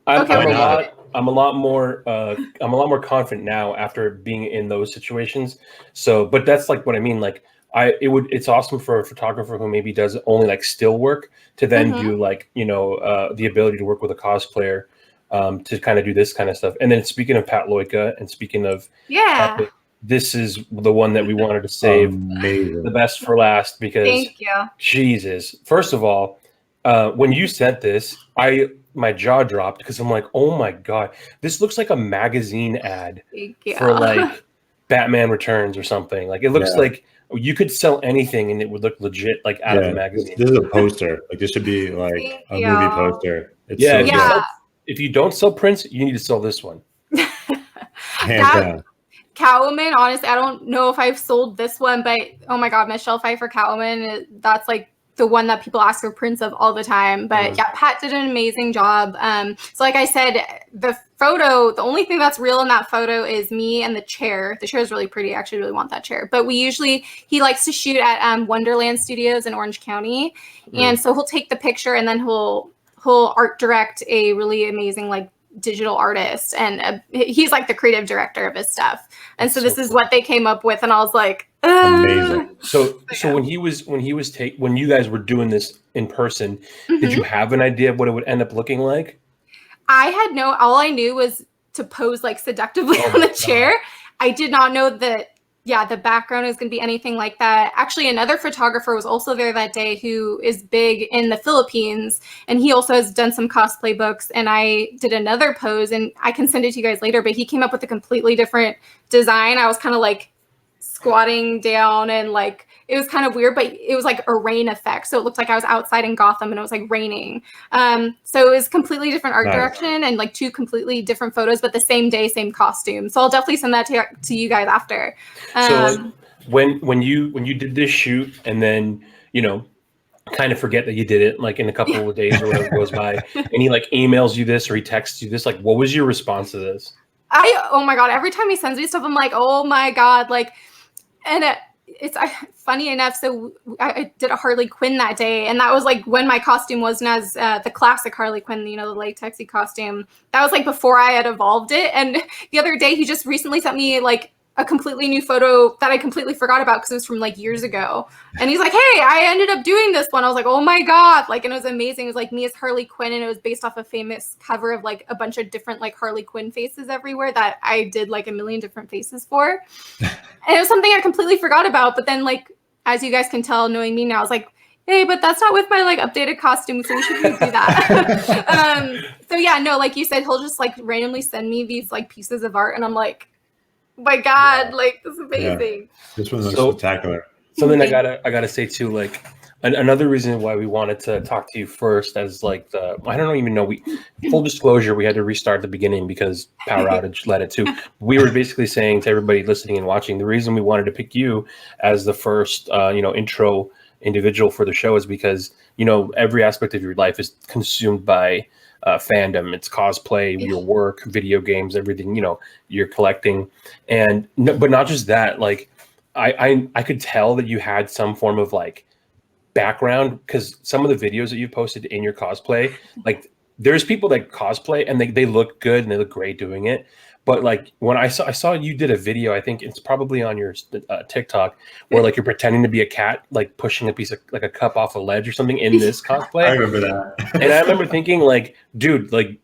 S8: Okay, where do you shoot it?
S1: I'm a lot more confident now after being in those situations. So, but that's like what I mean. Like it's awesome for a photographer who maybe does only like still work to then do like, the ability to work with a cosplayer, to kind of do this kind of stuff. And then speaking of Pat Loika and speaking of, this is the one that we wanted to save the best for last because
S8: thank you.
S1: Jesus. First of all, when you sent this, my jaw dropped because I'm like, oh my God, this looks like a magazine ad for like Batman Returns or something. Like it looks like you could sell anything and it would look legit, like out of a magazine.
S7: This is a poster. Like this should be like a movie poster. It's
S1: if you don't sell prints, you need to sell this one.
S7: Hands down.
S8: Catwoman, honestly, I don't know if I've sold this one, but oh my God, Michelle Pfeiffer Catwoman, that's like the one that people ask for prints of all the time. But yeah, Pat did an amazing job. So like I said, the only thing that's real in that photo is me and the chair. The chair is really pretty. I actually really want that chair. But he likes to shoot at Wonderland Studios in Orange County. And so he'll take the picture and then he'll art direct a really amazing like digital artist, and he's like the creative director of his stuff. And so this is what they came up with, and I was like,
S7: amazing.
S1: So when you guys were doing this in person, did you have an idea of what it would end up looking like?
S8: All I knew was to pose like seductively on the chair. I did not know that the background is going to be anything like that. Actually, another photographer was also there that day who is big in the Philippines, and he also has done some cosplay books, and I did another pose, and I can send it to you guys later, but he came up with a completely different design. I was kind of like squatting down, and like it was kind of weird, but it was like a rain effect, so it looked like I was outside in Gotham and it was like raining. So it was completely different art direction and like two completely different photos, but the same day, same costume. So I'll definitely send that to you guys after.
S1: So when you did this shoot and then kind of forget that you did it like in a couple of days or whatever goes by, and he like emails you this or he texts you this, like what was your response to this?
S8: Oh my God, every time he sends me stuff, I'm like, oh my God, like, and it's funny enough. So I did a Harley Quinn that day, and that was like when my costume wasn't as the classic Harley Quinn, the latexy costume. That was like before I had evolved it. And the other day, he just recently sent me like a completely new photo that I completely forgot about because it was from like years ago. And he's like, hey, I ended up doing this one. I was like, oh my God. Like, and it was amazing. It was like me as Harley Quinn, and it was based off a famous cover of like a bunch of different like Harley Quinn faces everywhere that I did like a million different faces for. And it was something I completely forgot about. But then like, as you guys can tell, knowing me now, I was like, hey, but that's not with my like updated costume, so we shouldn't do that. So yeah, no, like you said, he'll just like randomly send me these like pieces of art, and I'm like, oh my God, like this is amazing.
S7: Yeah. This one looks spectacular.
S1: Something I gotta say too, like another reason why we wanted to talk to you first as like I don't even know, full disclosure, we had to restart at the beginning because power outage led it to. We were basically saying to everybody listening and watching, the reason we wanted to pick you as the first intro individual for the show is because every aspect of your life is consumed by fandom. It's cosplay, your work, video games, everything you're collecting, and but not just that. Like I could tell that you had some form of like background because some of the videos that you posted in your cosplay, like there's people that cosplay and they look good and they look great doing it. But like when I saw you did a video, I think it's probably on your TikTok, where like you're pretending to be a cat, like pushing a piece of like a cup off a ledge or something in this cosplay.
S7: I remember that.
S1: And I remember thinking like, dude, like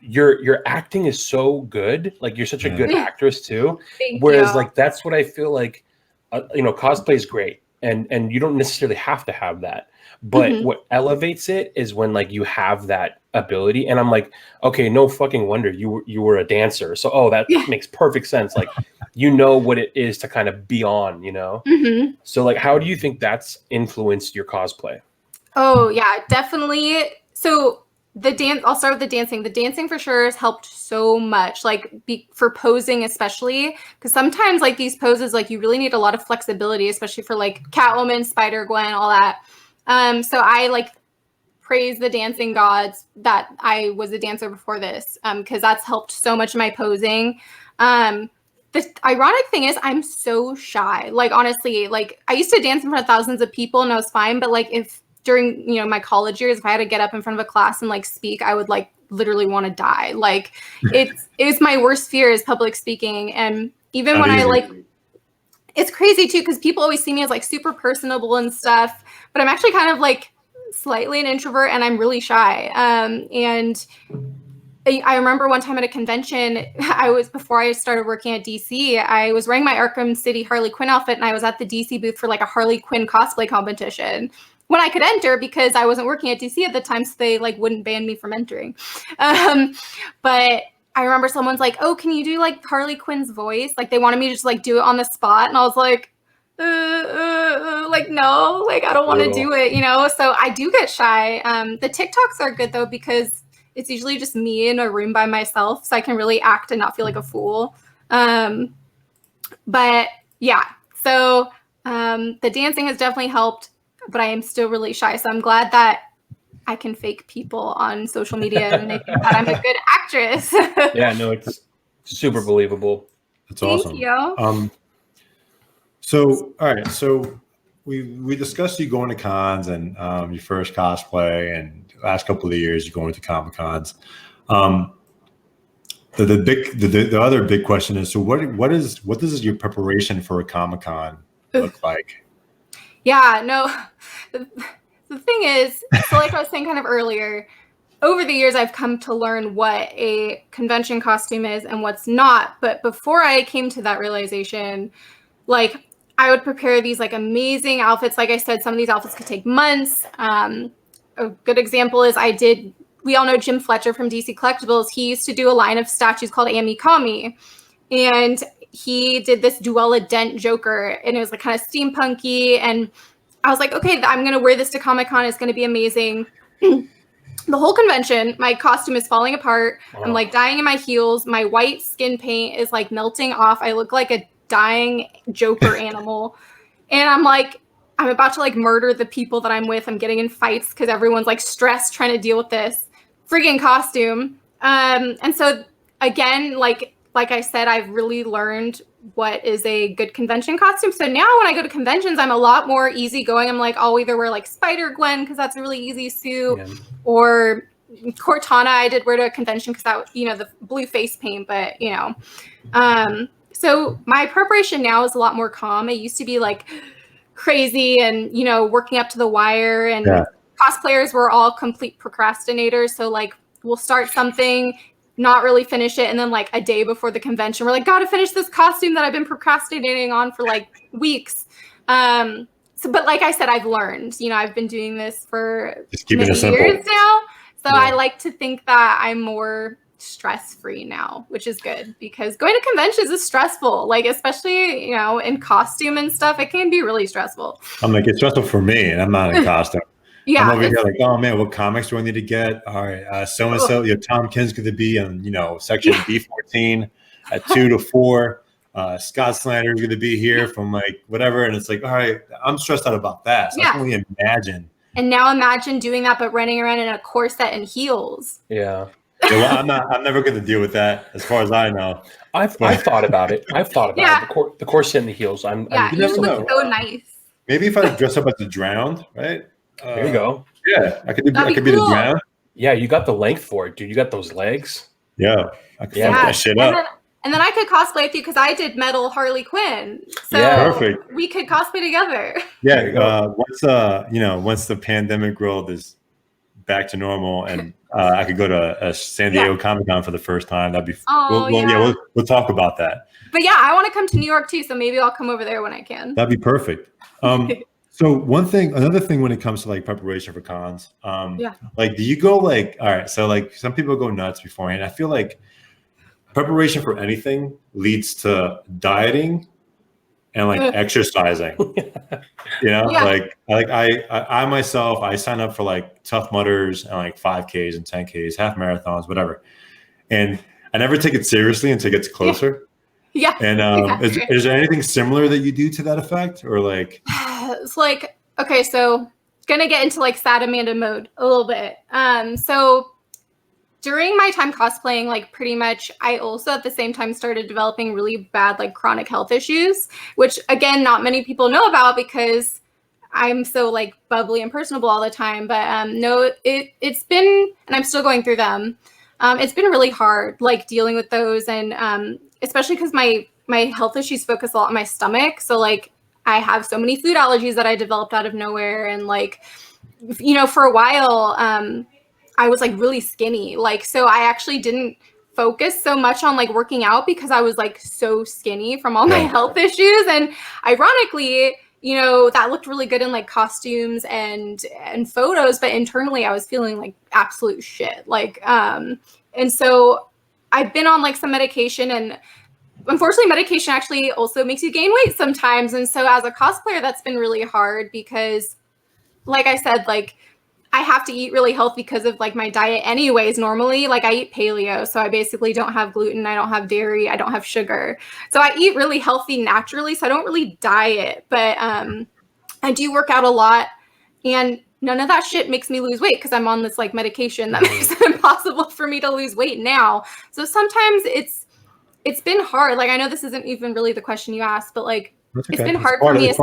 S1: your acting is so good. Like you're such a good actress too. Whereas like that's what I feel like, cosplay is great. And you don't necessarily have to have that. But what elevates it is when like you have that ability. And I'm like, okay, no fucking wonder you were a dancer. So that makes perfect sense. Like what it is to kind of be on, So like how do you think that's influenced your cosplay?
S8: Oh yeah, definitely. So the dance. I'll start with the dancing. The dancing for sure has helped so much, like for posing especially, because sometimes like these poses, like you really need a lot of flexibility, especially for like Catwoman, Spider-Gwen, all that. So I like praise the dancing gods that I was a dancer before this, because that's helped so much in my posing. The ironic thing is I'm so shy. Like, honestly, like I used to dance in front of thousands of people and I was fine. But like if during, my college years, if I had to get up in front of a class and like speak, I would like literally want to die. Like it's my worst fear is public speaking. And even when I like, it's crazy too, because people always see me as like super personable and stuff, but I'm actually kind of like slightly an introvert and I'm really shy. And I remember one time at a convention, before I started working at DC, I was wearing my Arkham City Harley Quinn outfit and I was at the DC booth for like a Harley Quinn cosplay competition when I could enter because I wasn't working at DC at the time, so they like wouldn't ban me from entering. But I remember someone's like, "Oh, can you do like Harley Quinn's voice?" Like they wanted me to just like do it on the spot, and I was like, like no, like I don't want to do it, So I do get shy. The TikToks are good though because it's usually just me in a room by myself, so I can really act and not feel like a fool. But yeah, so the dancing has definitely helped, but I am still really shy. So I'm glad that I can fake people on social media and they think that I'm a good actress.
S1: Yeah, no, it's super believable.
S7: That's awesome.
S8: Thank you.
S7: So, all right. So we discussed you going to cons and your first cosplay, and last couple of years you going to Comic Cons. The other big question is, so what does your preparation for a Comic Con look like?
S8: Yeah, no. The thing is, so like I was saying kind of earlier, over the years I've come to learn what a convention costume is and what's not. But before I came to that realization, like I would prepare these like amazing outfits. Like I said, some of these outfits could take months. A good example is we all know Jim Fletcher from DC Collectibles. He used to do a line of statues called Ami Kami. And he did this Duella Dent Joker, and it was like kind of steampunky. And I was like, okay, I'm going to wear this to Comic-Con. It's going to be amazing. The whole convention, my costume is falling apart. Oh. I'm like dying in my heels. My white skin paint is like melting off. I look like a dying Joker animal. And I'm like, I'm about to like murder the people that I'm with. I'm getting in fights because everyone's like stressed trying to deal with this friggin' costume. And so again, like I said, I've really learned what is a good convention costume. So now when I go to conventions, I'm a lot more easygoing. I'm like, I'll either wear like Spider-Gwen because that's a really easy suit, or Cortana I did wear to a convention because that, the blue face paint, but so my preparation now is a lot more calm. It used to be like crazy and, working up to the wire, and cosplayers were all complete procrastinators. So like we'll start something, not really finish it, and then like a day before the convention we're like, gotta finish this costume that I've been procrastinating on for like weeks. But like I said, I've learned, I've been doing this for many years now, so I like to think that I'm more stress-free now, which is good, because going to conventions is stressful, like especially in costume and stuff. It can be really stressful.
S7: I'm like, it's stressful for me, and I'm not in costume.
S8: Yeah,
S7: I'm over here like, oh man, what comics do I need to get? All right, so and so, Tom King's going to be on, section B14 at 2 to 4. Scott Snyder is going to be here from like whatever, and it's like, all right, I'm stressed out about that. So I can only imagine. And
S8: now imagine doing that, but running around in a corset and heels.
S1: Yeah.
S7: Well, I'm never going to deal with that, as far as I know.
S1: I've thought about it. The corset and the heels.
S8: You just look so nice.
S7: Maybe if I dress up as the Drowned, right?
S1: There you go.
S7: Yeah, I could be the Drowned.
S1: Yeah, you got the length for it, dude. You got those legs.
S7: Yeah, I could fuck that shit up.
S8: And then I could cosplay with you because I did metal Harley Quinn. So
S7: perfect.
S8: We could cosplay together.
S7: Yeah, once the pandemic world is back to normal and I could go to San Diego Comic Con for the first time, that'd be. We'll talk about that.
S8: But yeah, I want to come to New York too, so maybe I'll come over there when I can.
S7: That'd be perfect. So another thing when it comes to like preparation for cons, like do you go like, all right, so like some people go nuts beforehand. I feel like preparation for anything leads to dieting and like exercising. You know,
S8: Yeah.
S7: I myself, I sign up for like Tough Mudders and like 5Ks and 10Ks, half marathons, whatever. And I never take it seriously until it gets closer.
S8: Yeah.
S7: And
S8: Exactly.
S7: is there anything similar that you do to that effect, or like?
S8: It's like, okay, so gonna get into like sad Amanda mode a little bit. So during my time cosplaying, like pretty much, I also at the same time started developing really bad like chronic health issues, which again, not many people know about because I'm so like bubbly and personable all the time. But no, it's been, and I'm still going through them. It's been really hard, like dealing with those, and especially because my health issues focus a lot on my stomach. So like I have so many food allergies that I developed out of nowhere, and like, you know, for a while, I was like really skinny. Like, so I actually didn't focus so much on like working out because I was like so skinny from all my health issues. And ironically, you know, that looked really good in like costumes and photos, but internally I was feeling like absolute shit. Like, and so I've been on like some medication, and unfortunately medication actually also makes you gain weight sometimes. And so as a cosplayer, that's been really hard because like I said, like I have to eat really healthy because of like my diet anyways. Normally, like I eat paleo. So I basically don't have gluten. I don't have dairy. I don't have sugar. So I eat really healthy naturally. So I don't really diet, but I do work out a lot, and none of that shit makes me lose weight because I'm on this like medication that makes it impossible for me to lose weight now. So sometimes it's been hard. Like, I know this isn't even really the question you asked, but like, it's been hard for me.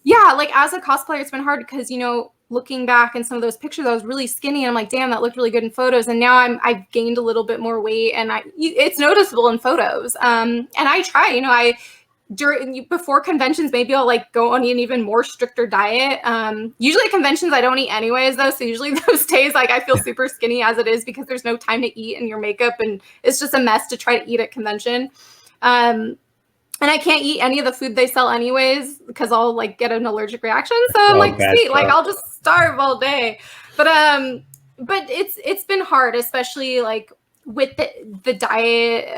S8: Yeah, like as a cosplayer, it's been hard because, you know, looking back in some of those pictures, I was really skinny, and I'm like, damn, that looked really good in photos. And now I've gained a little bit more weight, and it's noticeable in photos. And I try, you know, before conventions, maybe I'll like go on an even more stricter diet. Usually at conventions, I don't eat anyways though. So usually those days, like I feel super skinny as it is because there's no time to eat, and your makeup, and it's just a mess to try to eat at convention. And I can't eat any of the food they sell anyways because I'll like get an allergic reaction. So I'm like, sweet, like I'll just starve all day. But it's been hard, especially like with the diet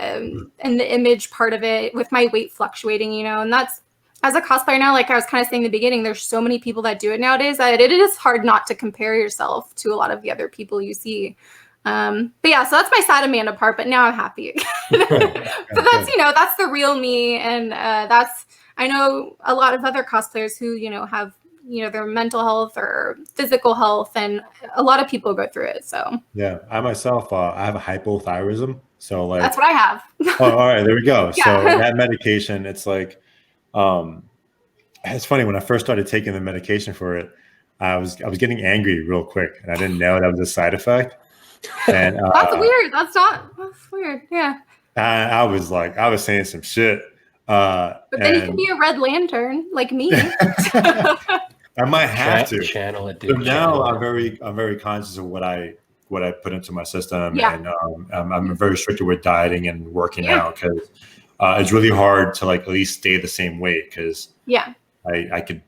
S8: and the image part of it, with my weight fluctuating, you know. And that's, as a cosplayer now, like I was kind of saying in the beginning, there's so many people that do it nowadays that it is hard not to compare yourself to a lot of the other people you see. But yeah, so that's my sad Amanda part, but now I'm happy again. But that's, you know, that's the real me. And that's, I know a lot of other cosplayers who, you know, have, you know, their mental health or physical health, and a lot of people go through it. So
S7: Yeah, I myself, I have a hypothyroidism. So like,
S8: that's what I have.
S7: Oh, all right, there we go.
S8: Yeah.
S7: So that medication, it's like, it's funny, when I first started taking the medication for it, I was getting angry real quick, and I didn't know that was a side effect. And
S8: That's weird. That's weird. Yeah.
S7: I was saying some shit.
S8: But then you can be a Red Lantern like me.
S7: I might have to
S1: channel it.
S7: So now I'm very conscious of what I put into my system, and I'm very strict with dieting and working out, because it's really hard to like at least stay the same weight, because I could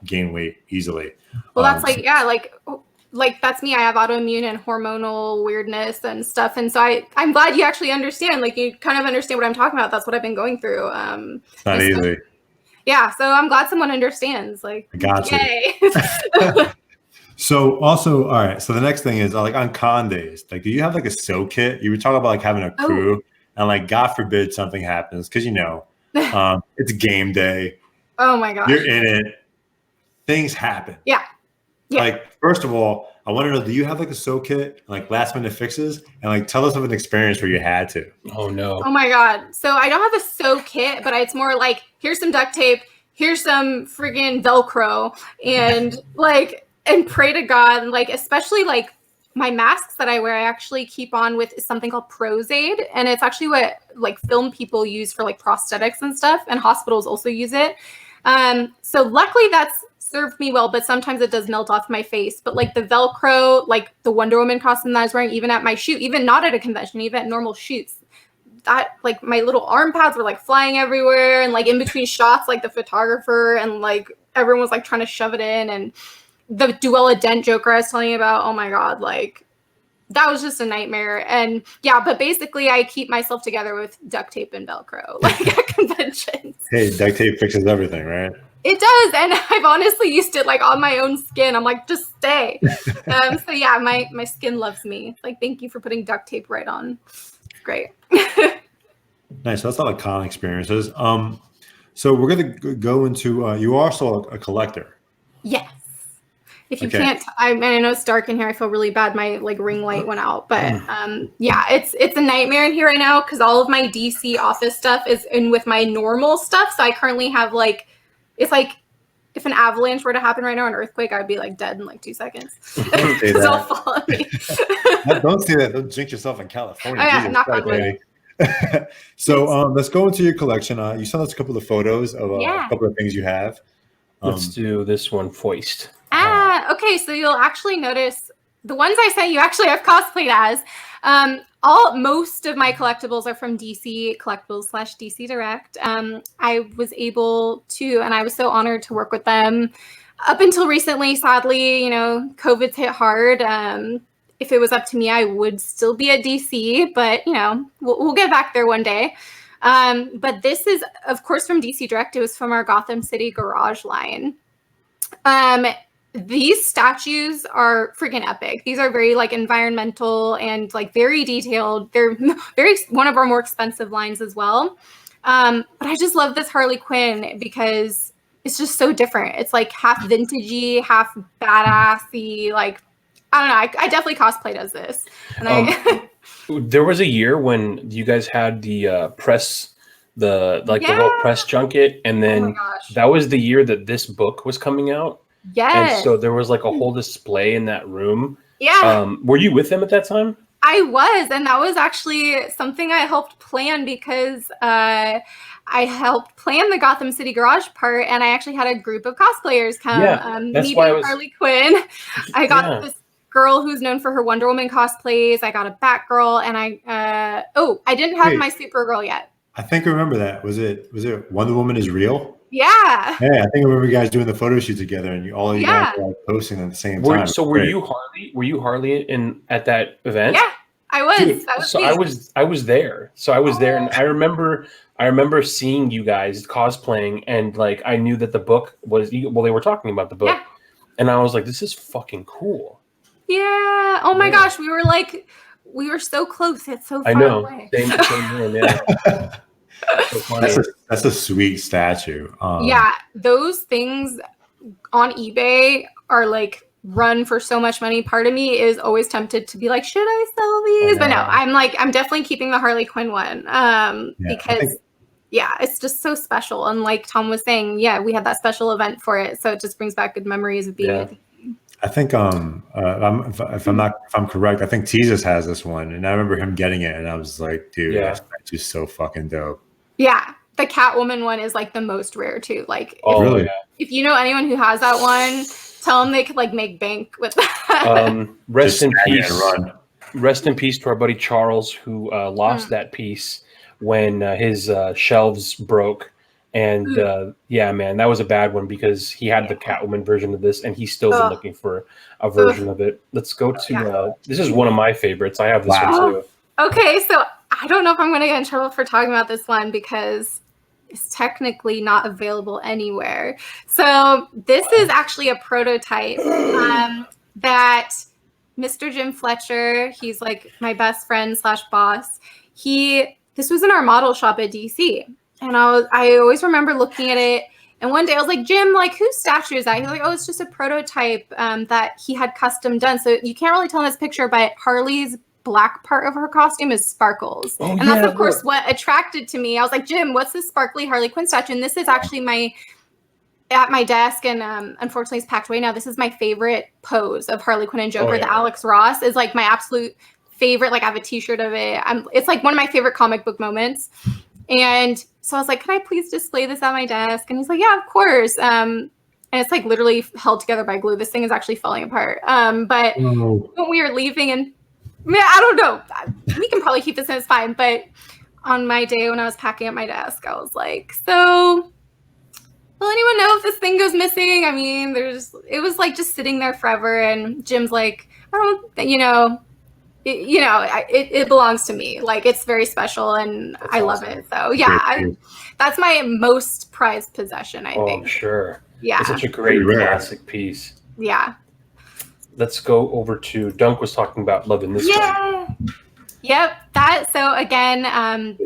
S7: gain weight easily.
S8: Well, that's like that's me. I have autoimmune and hormonal weirdness and stuff, and so I'm glad you actually understand. Like, you kind of understand what I'm talking about. That's what I've been going through.
S7: It's not easy.
S8: Yeah, so I'm glad someone understands. Like,
S7: I got you. So also, all right. So the next thing is like on con days. Like, do you have like a sew kit? You were talking about like having a crew, and like God forbid something happens, because you know it's game day.
S8: Oh my gosh.
S7: You're in it. Things happen.
S8: Yeah.
S7: Like, first of all, I want to know, do you have like a sew kit, like last minute fixes, and like tell us of an experience where you had to?
S1: Oh no.
S8: Oh my God. So I don't have a sew kit, but it's more like, here's some duct tape, here's some friggin' Velcro, and like, and pray to God. Like, especially like my masks that I wear, I actually keep on with something called Prozaid, and it's actually what like film people use for like prosthetics and stuff, and hospitals also use it. So luckily that's served me well, but sometimes it does melt off my face. But like the Velcro, like the Wonder Woman costume that I was wearing, even at my shoot, even not at a convention, even at normal shoots, that like my little arm pads were like flying everywhere, and like in between shots, like the photographer and like everyone was like trying to shove it in. And the Duella Dent Joker I was telling you about, oh my God, like that was just a nightmare. And yeah, but basically I keep myself together with duct tape and Velcro, like at conventions.
S7: Hey, duct tape fixes everything, right?
S8: It does, and I've honestly used it like on my own skin. I'm like, just stay. So yeah, my skin loves me. It's like, thank you for putting duct tape right on. It's great.
S7: Nice. So that's a lot of con experiences. So we're gonna go into. You are also a collector.
S8: Yes. If you
S7: Okay.
S8: can't, I know it's dark in here. I feel really bad. My like ring light went out, but yeah, it's a nightmare in here right now because all of my DC office stuff is in with my normal stuff. So I currently have like, it's like if an avalanche were to happen right now, an earthquake, I'd be like dead in like 2 seconds.
S7: Don't say
S8: Because it'll
S7: that.
S8: fall on me.
S7: Don't say that. Don't jinx yourself in California.
S8: Oh, yeah,
S7: Jesus
S8: knock on
S7: Christ,
S8: wood.
S7: lady. So let's go into your collection. You sent us a couple of photos of a couple of things you have.
S1: Let's do this one, Foist.
S8: Okay, so you'll actually notice the ones I sent you actually I've cosplayed as. Most of my collectibles are from DC Collectibles / DC Direct. I was able to, and I was so honored to work with them up until recently. Sadly, COVID's hit hard. If it was up to me, I would still be at DC, but we'll get back there one day. But this is, of course, from DC Direct. It was from our Gotham City Garage line. These statues are freaking epic. These are very like environmental and like very detailed. They're one of our more expensive lines as well. But I just love this Harley Quinn because it's just so different. It's like half vintagey, half badassy. Like, I don't know. I definitely cosplayed as this. And
S1: there was a year when you guys had the press, the whole press junket, and then that was the year that this book was coming out.
S8: Yes.
S1: And so there was like a whole display in that room.
S8: Yeah.
S1: Were you with them at that time?
S8: I was, and that was actually something I helped plan because I helped plan the Gotham City Garage part, and I actually had a group of cosplayers come.
S1: That's
S8: me
S1: why
S8: being Harley Quinn. I got this girl who's known for her Wonder Woman cosplays. I got a Batgirl, and I didn't have my Supergirl yet.
S7: I think I remember that. Was it Wonder Woman is Real?
S8: Yeah.
S7: Yeah, I think I remember you guys doing the photo shoot together, and all of you guys were like posting at the same time.
S1: So were you Harley? Were you Harley at that event?
S8: Yeah, I was.
S1: Dude,
S8: that was
S1: so
S8: me.
S1: I was there. So I was there, and I remember seeing you guys cosplaying, and like I knew that the book was they were talking about the book, and I was like, this is fucking cool.
S8: Yeah. Oh my gosh, we were so close. It's so far away.
S1: Same room, yeah. So
S7: that's a sweet statue.
S8: Yeah, those things on eBay are like run for so much money. Part of me is always tempted to be like, should I sell these? But no, I'm definitely keeping the Harley Quinn one because it's just so special. And like Tom was saying, we had that special event for it, so it just brings back good memories of being.
S7: Yeah. I think if I'm correct, I think Jesus has this one, and I remember him getting it, and I was like, dude, that's just so fucking dope.
S8: Yeah, the Catwoman one is like the most rare too. Like, if you know anyone who has that one, tell them they could like make bank with that.
S1: Rest in peace. Rest in peace to our buddy Charles, who lost that piece when his shelves broke. And man, that was a bad one because he had the Catwoman version of this, and he's still been looking for a version of it. Let's go to this is one of my favorites. I have this one too.
S8: Okay, so I don't know if I'm going to get in trouble for talking about this one because it's technically not available anywhere. So this is actually a prototype that Mr. Jim Fletcher, he's like my best friend / boss. This was in our model shop at DC. And I always remember looking at it. And one day I was like, Jim, like, whose statue is that? He's like, oh, it's just a prototype that he had custom done. So you can't really tell in this picture, but Harley's black part of her costume is sparkles. And that's, of course, what attracted to me. I was like, Jim, what's this sparkly Harley Quinn statue? And this is actually at my desk, and unfortunately it's packed away now. This is my favorite pose of Harley Quinn and Joker. The Alex Ross is like my absolute favorite. Like, I have a t-shirt of it. It's like one of my favorite comic book moments. And so I was like, can I please display this at my desk? And he's like, yeah, of course. And it's like literally held together by glue. This thing is actually falling apart. But when we were leaving, and I don't know, we can probably keep this in, it's fine. But on my day when I was packing up my desk, I was like, so will anyone know if this thing goes missing? I mean, it was like just sitting there forever. And Jim's like, I don't, it belongs to me. Like, it's very special, and I love it. So yeah, that's my most prized possession, I think.
S1: I'm sure.
S8: Yeah.
S1: It's such a great classic piece.
S8: Yeah.
S1: Let's go over to Dunk was talking about loving this one.
S8: Yep. So again,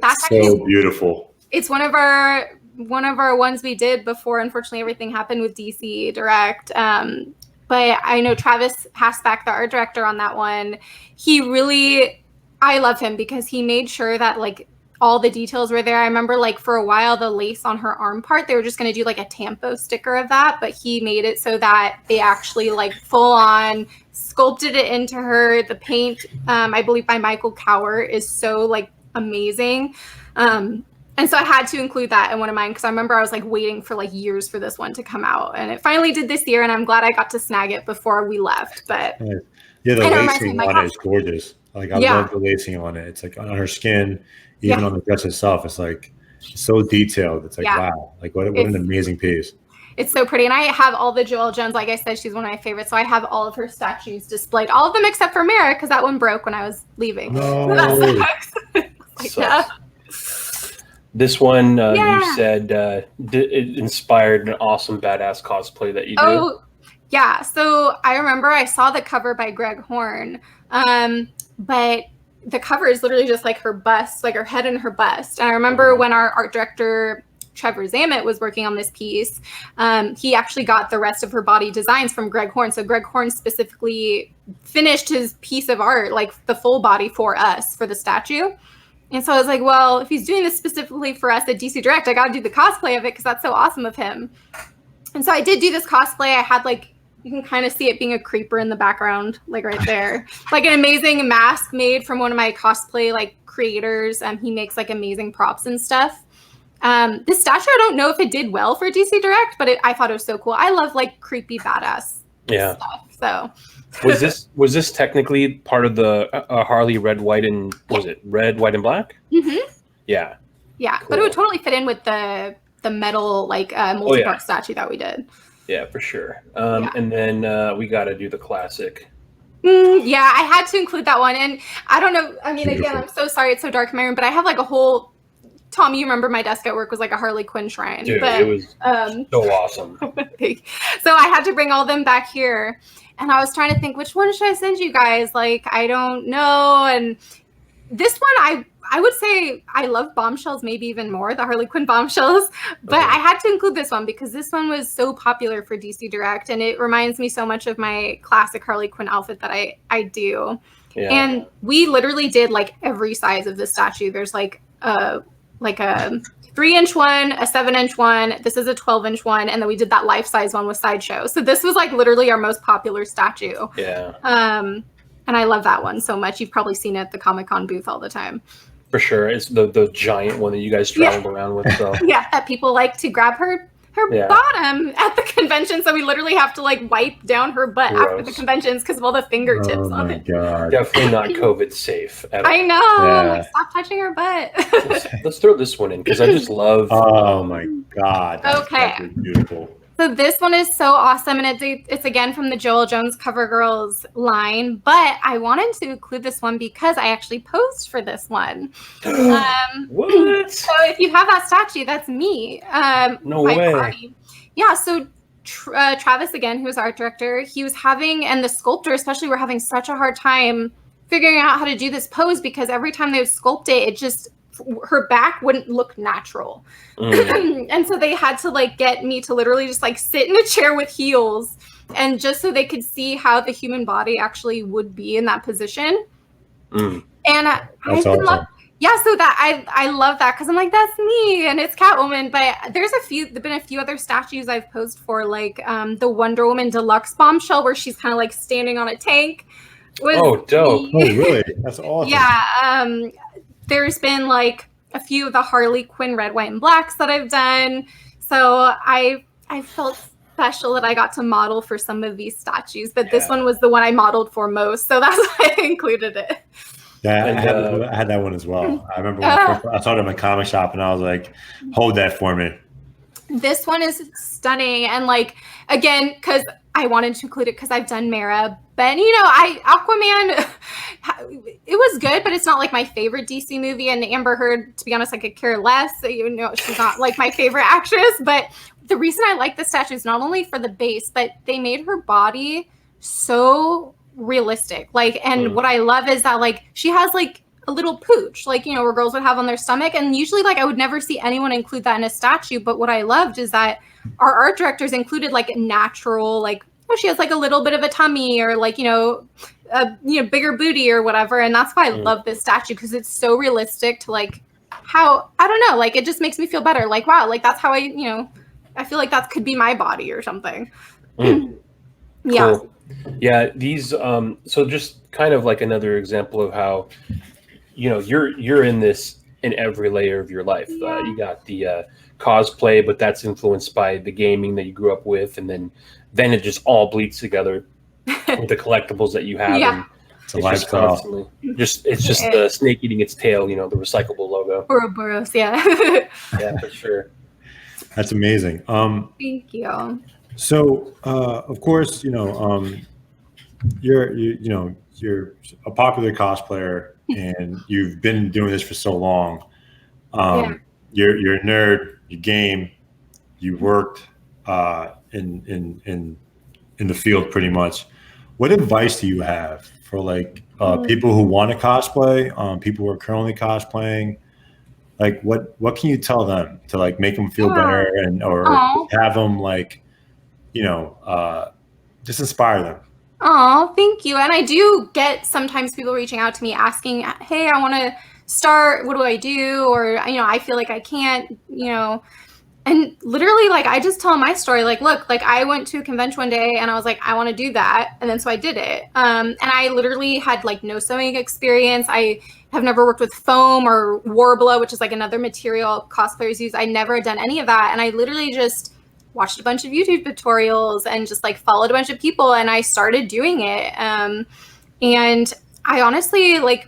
S8: that's
S7: so beautiful.
S8: It's one of our ones we did before, unfortunately, everything happened with DC Direct. But I know Travis Hasback, the art director on that one, I love him because he made sure that like all the details were there. I remember like for a while, the lace on her arm part, they were just going to do like a Tampo sticker of that, but he made it so that they actually like full on sculpted it into her. The paint, I believe by Michael Cower, is so like amazing. And so I had to include that in one of mine because I remember I was like waiting for like years for this one to come out, and it finally did this year, and I'm glad I got to snag it before we left. But
S7: yeah, the lacing on it is gorgeous. Like I love the lacing on it. It's like on her skin, even on the dress itself. It's like so detailed. It's like wow, like what an amazing piece. It's
S8: so pretty, and I have all the Joelle Jones. Like I said, she's one of my favorites, so I have all of her statues displayed, all of them except for Mara because that one broke when I was leaving.
S7: No.
S1: This one, you said it inspired an awesome badass cosplay that you do.
S8: Oh, yeah. So I remember I saw the cover by Greg Horn, but the cover is literally just like her bust, like her head and her bust. And I remember when our art director, Trevor Zamet, was working on this piece, he actually got the rest of her body designs from Greg Horn. So Greg Horn specifically finished his piece of art, like the full body for us, for the statue. And so I was like, well, if he's doing this specifically for us at DC Direct, I got to do the cosplay of it because that's so awesome of him. And so I did do this cosplay. I had like, you can kind of see it being a creeper in the background, like right there. Like an amazing mask made from one of my cosplay like creators. He makes like amazing props and stuff. This statue, I don't know if it did well for DC Direct, but I thought it was so cool. I love like creepy badass stuff. So
S1: was this technically part of the Harley red, white, and was it red, white, and black?
S8: Mm-hmm.
S1: Yeah.
S8: Yeah, cool. But it would totally fit in with the metal like multi-part statue that we did.
S1: Yeah, for sure. And then we got to do the classic.
S8: Yeah, I had to include that one, and I don't know. I mean, again, I'm so sorry it's so dark in my room, but I have like a whole. Tom, you remember my desk at work was like a Harley Quinn shrine.
S1: Dude, it was so awesome.
S8: So I had to bring all them back here. And I was trying to think, which one should I send you guys? Like, I don't know. And this one, I would say I love Bombshells maybe even more, the Harley Quinn Bombshells. But I had to include this one because this one was so popular for DC Direct. And it reminds me so much of my classic Harley Quinn outfit that I do. Yeah. And we literally did like every size of the statue. There's like a 3-inch one, a 7-inch one. This is a 12-inch one, and then we did that life-size one with Sideshow. So this was like literally our most popular statue.
S1: Yeah.
S8: And I love that one so much. You've probably seen it at the Comic-Con booth all the time.
S1: For sure, it's the giant one that you guys traveled around with. So
S8: that people like to grab her bottom at the convention, so we literally have to like wipe down her butt after the conventions because of all the fingertips on it.
S7: God.
S1: Definitely not COVID safe at all.
S8: I know. Like, stop touching her butt.
S1: Let's throw this one in because I just love.
S7: Oh my God.
S8: Okay.
S7: Beautiful.
S8: So this one is so awesome, and it's again from the Joelle Jones CoverGirls line, but I wanted to include this one because I actually posed for this one.
S1: What?
S8: So if you have that statue, that's me.
S1: No way.
S8: Party. Yeah, so Travis, again, who's art director, he was having, and the sculptor especially, were having such a hard time figuring out how to do this pose because every time they would sculpt it, it just, her back wouldn't look natural. And so they had to like get me to literally just like sit in a chair with heels, and just so they could see how the human body actually would be in that position. And
S7: That's awesome.
S8: So that I love that because I'm like, that's me, and it's Catwoman. But there's been a few other statues I've posed for, like the Wonder Woman Deluxe Bombshell where she's kind of like standing on a tank.
S1: Dope.
S7: Oh, really? That's awesome.
S8: Yeah. There's been like a few of the Harley Quinn red, white, and blacks that I've done. So I felt special that I got to model for some of these statues, but this one was the one I modeled for most. So that's why I included it.
S7: Yeah, I had that one as well. I remember when I saw it in my comic shop and I was like, hold that for me.
S8: This one is stunning. And like, again, because I wanted to include it because I've done Mara, but Aquaman, it was good, but it's not like my favorite DC movie. And Amber Heard, to be honest, I could care less. She's not like my favorite actress. But the reason I like the statue is not only for the base, but they made her body so realistic. And what I love is that she has a little pooch, where girls would have on their stomach. And usually I would never see anyone include that in a statue. But what I loved is that our art directors included natural, she has a little bit of a tummy or bigger booty or whatever. And that's why I love this statue, because it's so realistic to how, I don't know, it just makes me feel better. Wow, that's how I feel like that could be my body or something. Yeah.
S1: Cool. Yeah. These, so just kind of another example of how, you're in this in every layer of your life.
S8: Yeah.
S1: You got the cosplay, but that's influenced by the gaming that you grew up with, and then it just all bleeds together with the collectibles that you have.
S8: Yeah.
S1: And
S7: It's a lifestyle.
S1: It's just the snake eating its tail, the recyclable logo.
S8: Ouroboros, yeah.
S1: Yeah, for sure.
S7: That's amazing.
S8: Thank you.
S7: So, of course, you're a popular cosplayer, and you've been doing this for so long. You're a nerd. You game. You worked in the field pretty much. What advice do you have for people who want to cosplay? People who are currently cosplaying. What can you tell them to make them feel better or have them just inspire them?
S8: Oh, thank you. And I do get sometimes people reaching out to me asking, hey, I want to start. What do I do? Or, I feel like I can't, and literally I just tell my story. Look, I went to a convention one day and I was like, I want to do that. And then so I did it. And I literally had no sewing experience. I have never worked with foam or Warbler, which is another material cosplayers use. I never had done any of that. And I literally just watched a bunch of YouTube tutorials and just followed a bunch of people, and I started doing it. And I honestly, another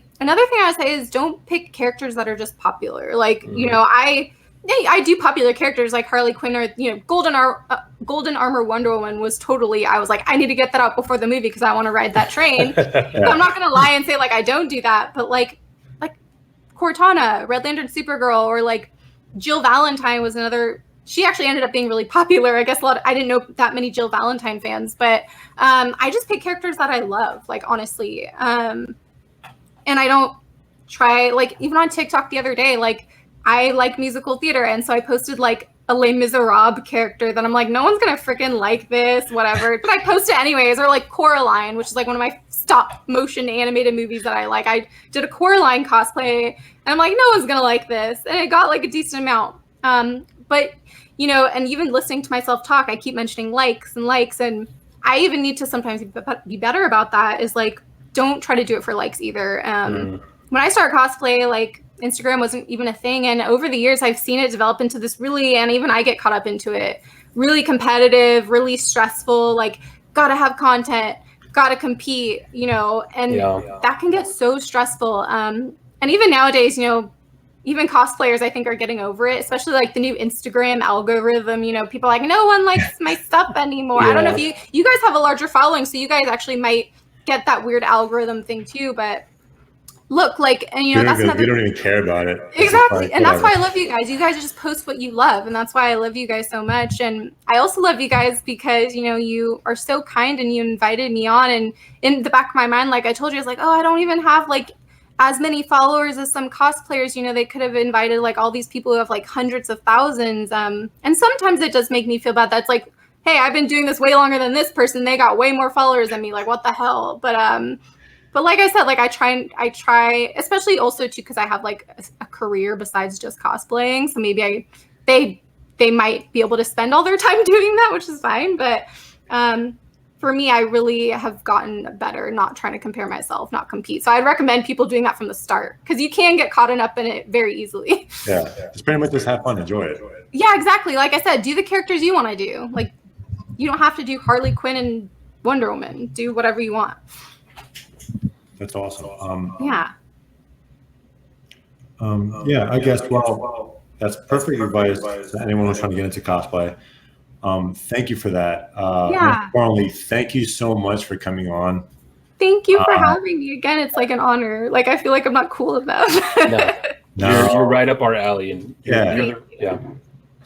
S8: thing I would say is don't pick characters that are just popular. I do popular characters like Harley Quinn or, Golden Armor Wonder Woman was totally, I was like, I need to get that out before the movie because I want to ride that train.
S7: Yeah.
S8: So I'm not going to lie and say I don't do that. But Cortana, Red Lantern Supergirl, or Jill Valentine was another. She actually ended up being really popular. I guess I didn't know that many Jill Valentine fans, but I just pick characters that I love, honestly. And I don't try, even on TikTok the other day, I like musical theater. And so I posted a Les Miserables character that I'm no one's going to freaking like this, whatever. But I post it anyways. Or Coraline, which is one of my stop motion animated movies that I like. I did a Coraline cosplay and I'm no one's going to like this. And it got a decent amount. But, and even listening to myself talk, I keep mentioning likes. And I even need to sometimes be better about that is don't try to do it for likes either. When I started cosplay, Instagram wasn't even a thing. And over the years, I've seen it develop into this really, and even I get caught up into it, really competitive, really stressful, gotta have content, gotta compete, and that can get so stressful. And even nowadays, even cosplayers, I think, are getting over it, especially the new Instagram algorithm. People are no one likes my stuff anymore. I don't know if you guys have a larger following, so you guys actually might get that weird algorithm thing too. But look, that's another.
S7: We don't even care about it.
S8: Exactly, and that's why I love you guys. You guys just post what you love, and that's why I love you guys so much. And I also love you guys because you are so kind and you invited me on. And in the back of my mind, I told you, I was oh, I don't even have as many followers as some cosplayers. They could have invited all these people who have hundreds of thousands. And sometimes it does make me feel bad. That's hey, I've been doing this way longer than this person. They got way more followers than me. What the hell? But like I said, I try, especially also too, because I have a career besides just cosplaying. So maybe they might be able to spend all their time doing that, which is fine. But for me, I really have gotten better not trying to compare myself, not compete. So I'd recommend people doing that from the start because you can get caught up in it very easily.
S7: Yeah, it's pretty much just have fun, enjoy it.
S8: Yeah, exactly. Like I said, do the characters you want to do. You don't have to do Harley Quinn and Wonder Woman. Do whatever you want.
S7: That's awesome.
S8: Yeah.
S7: I guess, well, that's perfect advice to anyone who's trying to get into cosplay. Thank you for that.
S8: Yeah.
S7: Most importantly, thank you so much for coming on.
S8: Thank you for having me again. It's like an honor. Like, I feel like I'm not cool enough.
S1: No. You're right up our alley, and
S7: yeah.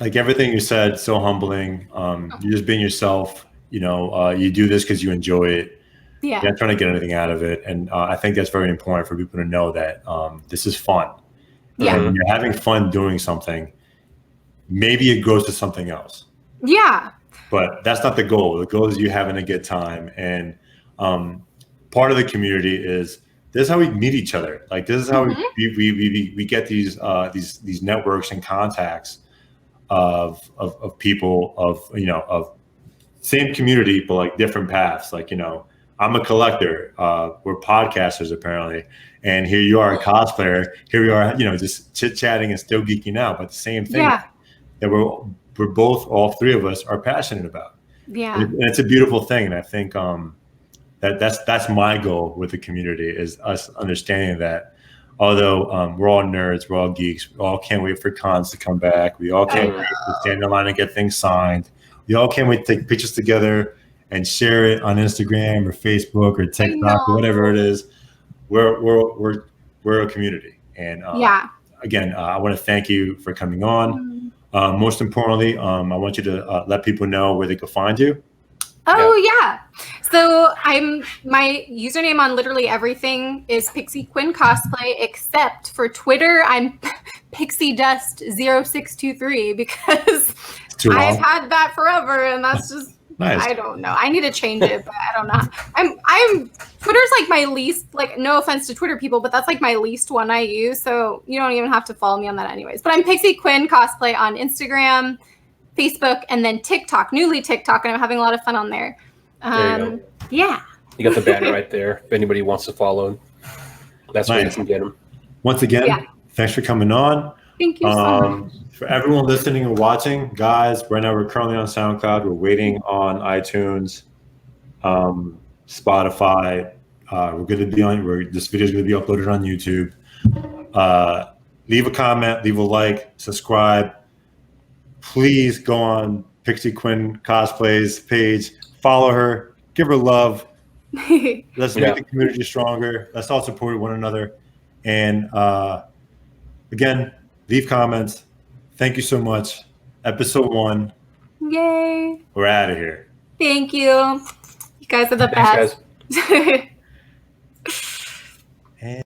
S7: Like everything you said, so humbling. You're just being yourself. You do this because you enjoy it.
S8: Yeah.
S7: You're not trying to get anything out of it, and I think that's very important for people to know that this is fun.
S8: Yeah.
S7: And when you're having fun doing something, maybe it grows to something else.
S8: Yeah.
S7: But that's not the goal. The goal is you having a good time, and part of the community is this is how we meet each other. Like this is how we get these networks and contacts of people of same community but like different paths. Like I'm a collector. We're podcasters apparently, and here you are a cosplayer. Here we are, just chit chatting and still geeking out. But the same thing that we're both, all three of us, are passionate about.
S8: Yeah,
S7: and it's a beautiful thing, and I think that's my goal with the community is us understanding that although we're all nerds, we're all geeks, we all can't wait for cons to come back. We all can't wait to stand in line and get things signed. We all can't wait to take pictures together and share it on Instagram or Facebook or TikTok or whatever it is. We're a community, and again, I want to thank you for coming on. Most importantly, I want you to let people know where they can find you.
S8: Oh yeah. So my username on literally everything is PixieQuinnCosplay, except for Twitter, I'm PixieDust0623 because I've had that forever, and that's just
S7: nice.
S8: I don't know. I need to change it, but I don't know. I'm Twitter's like my least, like, no offense to Twitter people, but that's like my least one I use. So you don't even have to follow me on that anyways. But I'm PixieQuinnCosplay on Instagram, Facebook, and then TikTok, newly TikTok, and I'm having a lot of fun on there.
S1: There you go.
S8: Yeah.
S1: You got the banner right there. If anybody wants to follow, that's where you can get them.
S7: Once again, thanks for coming on.
S8: Thank you so much.
S7: For everyone listening and watching, guys, right now we're currently on SoundCloud. We're waiting on iTunes, Spotify. We're going to be on. This video is going to be uploaded on YouTube. Leave a comment, leave a like, subscribe. Please go on Pixie Quinn Cosplay's page, follow her, give her love. Let's make the community stronger. Let's all support one another. And again, leave comments. Thank you so much. Episode 1.
S8: Yay.
S7: We're out of here.
S8: Thank you. You guys are the
S1: Thanks,
S8: best.
S7: And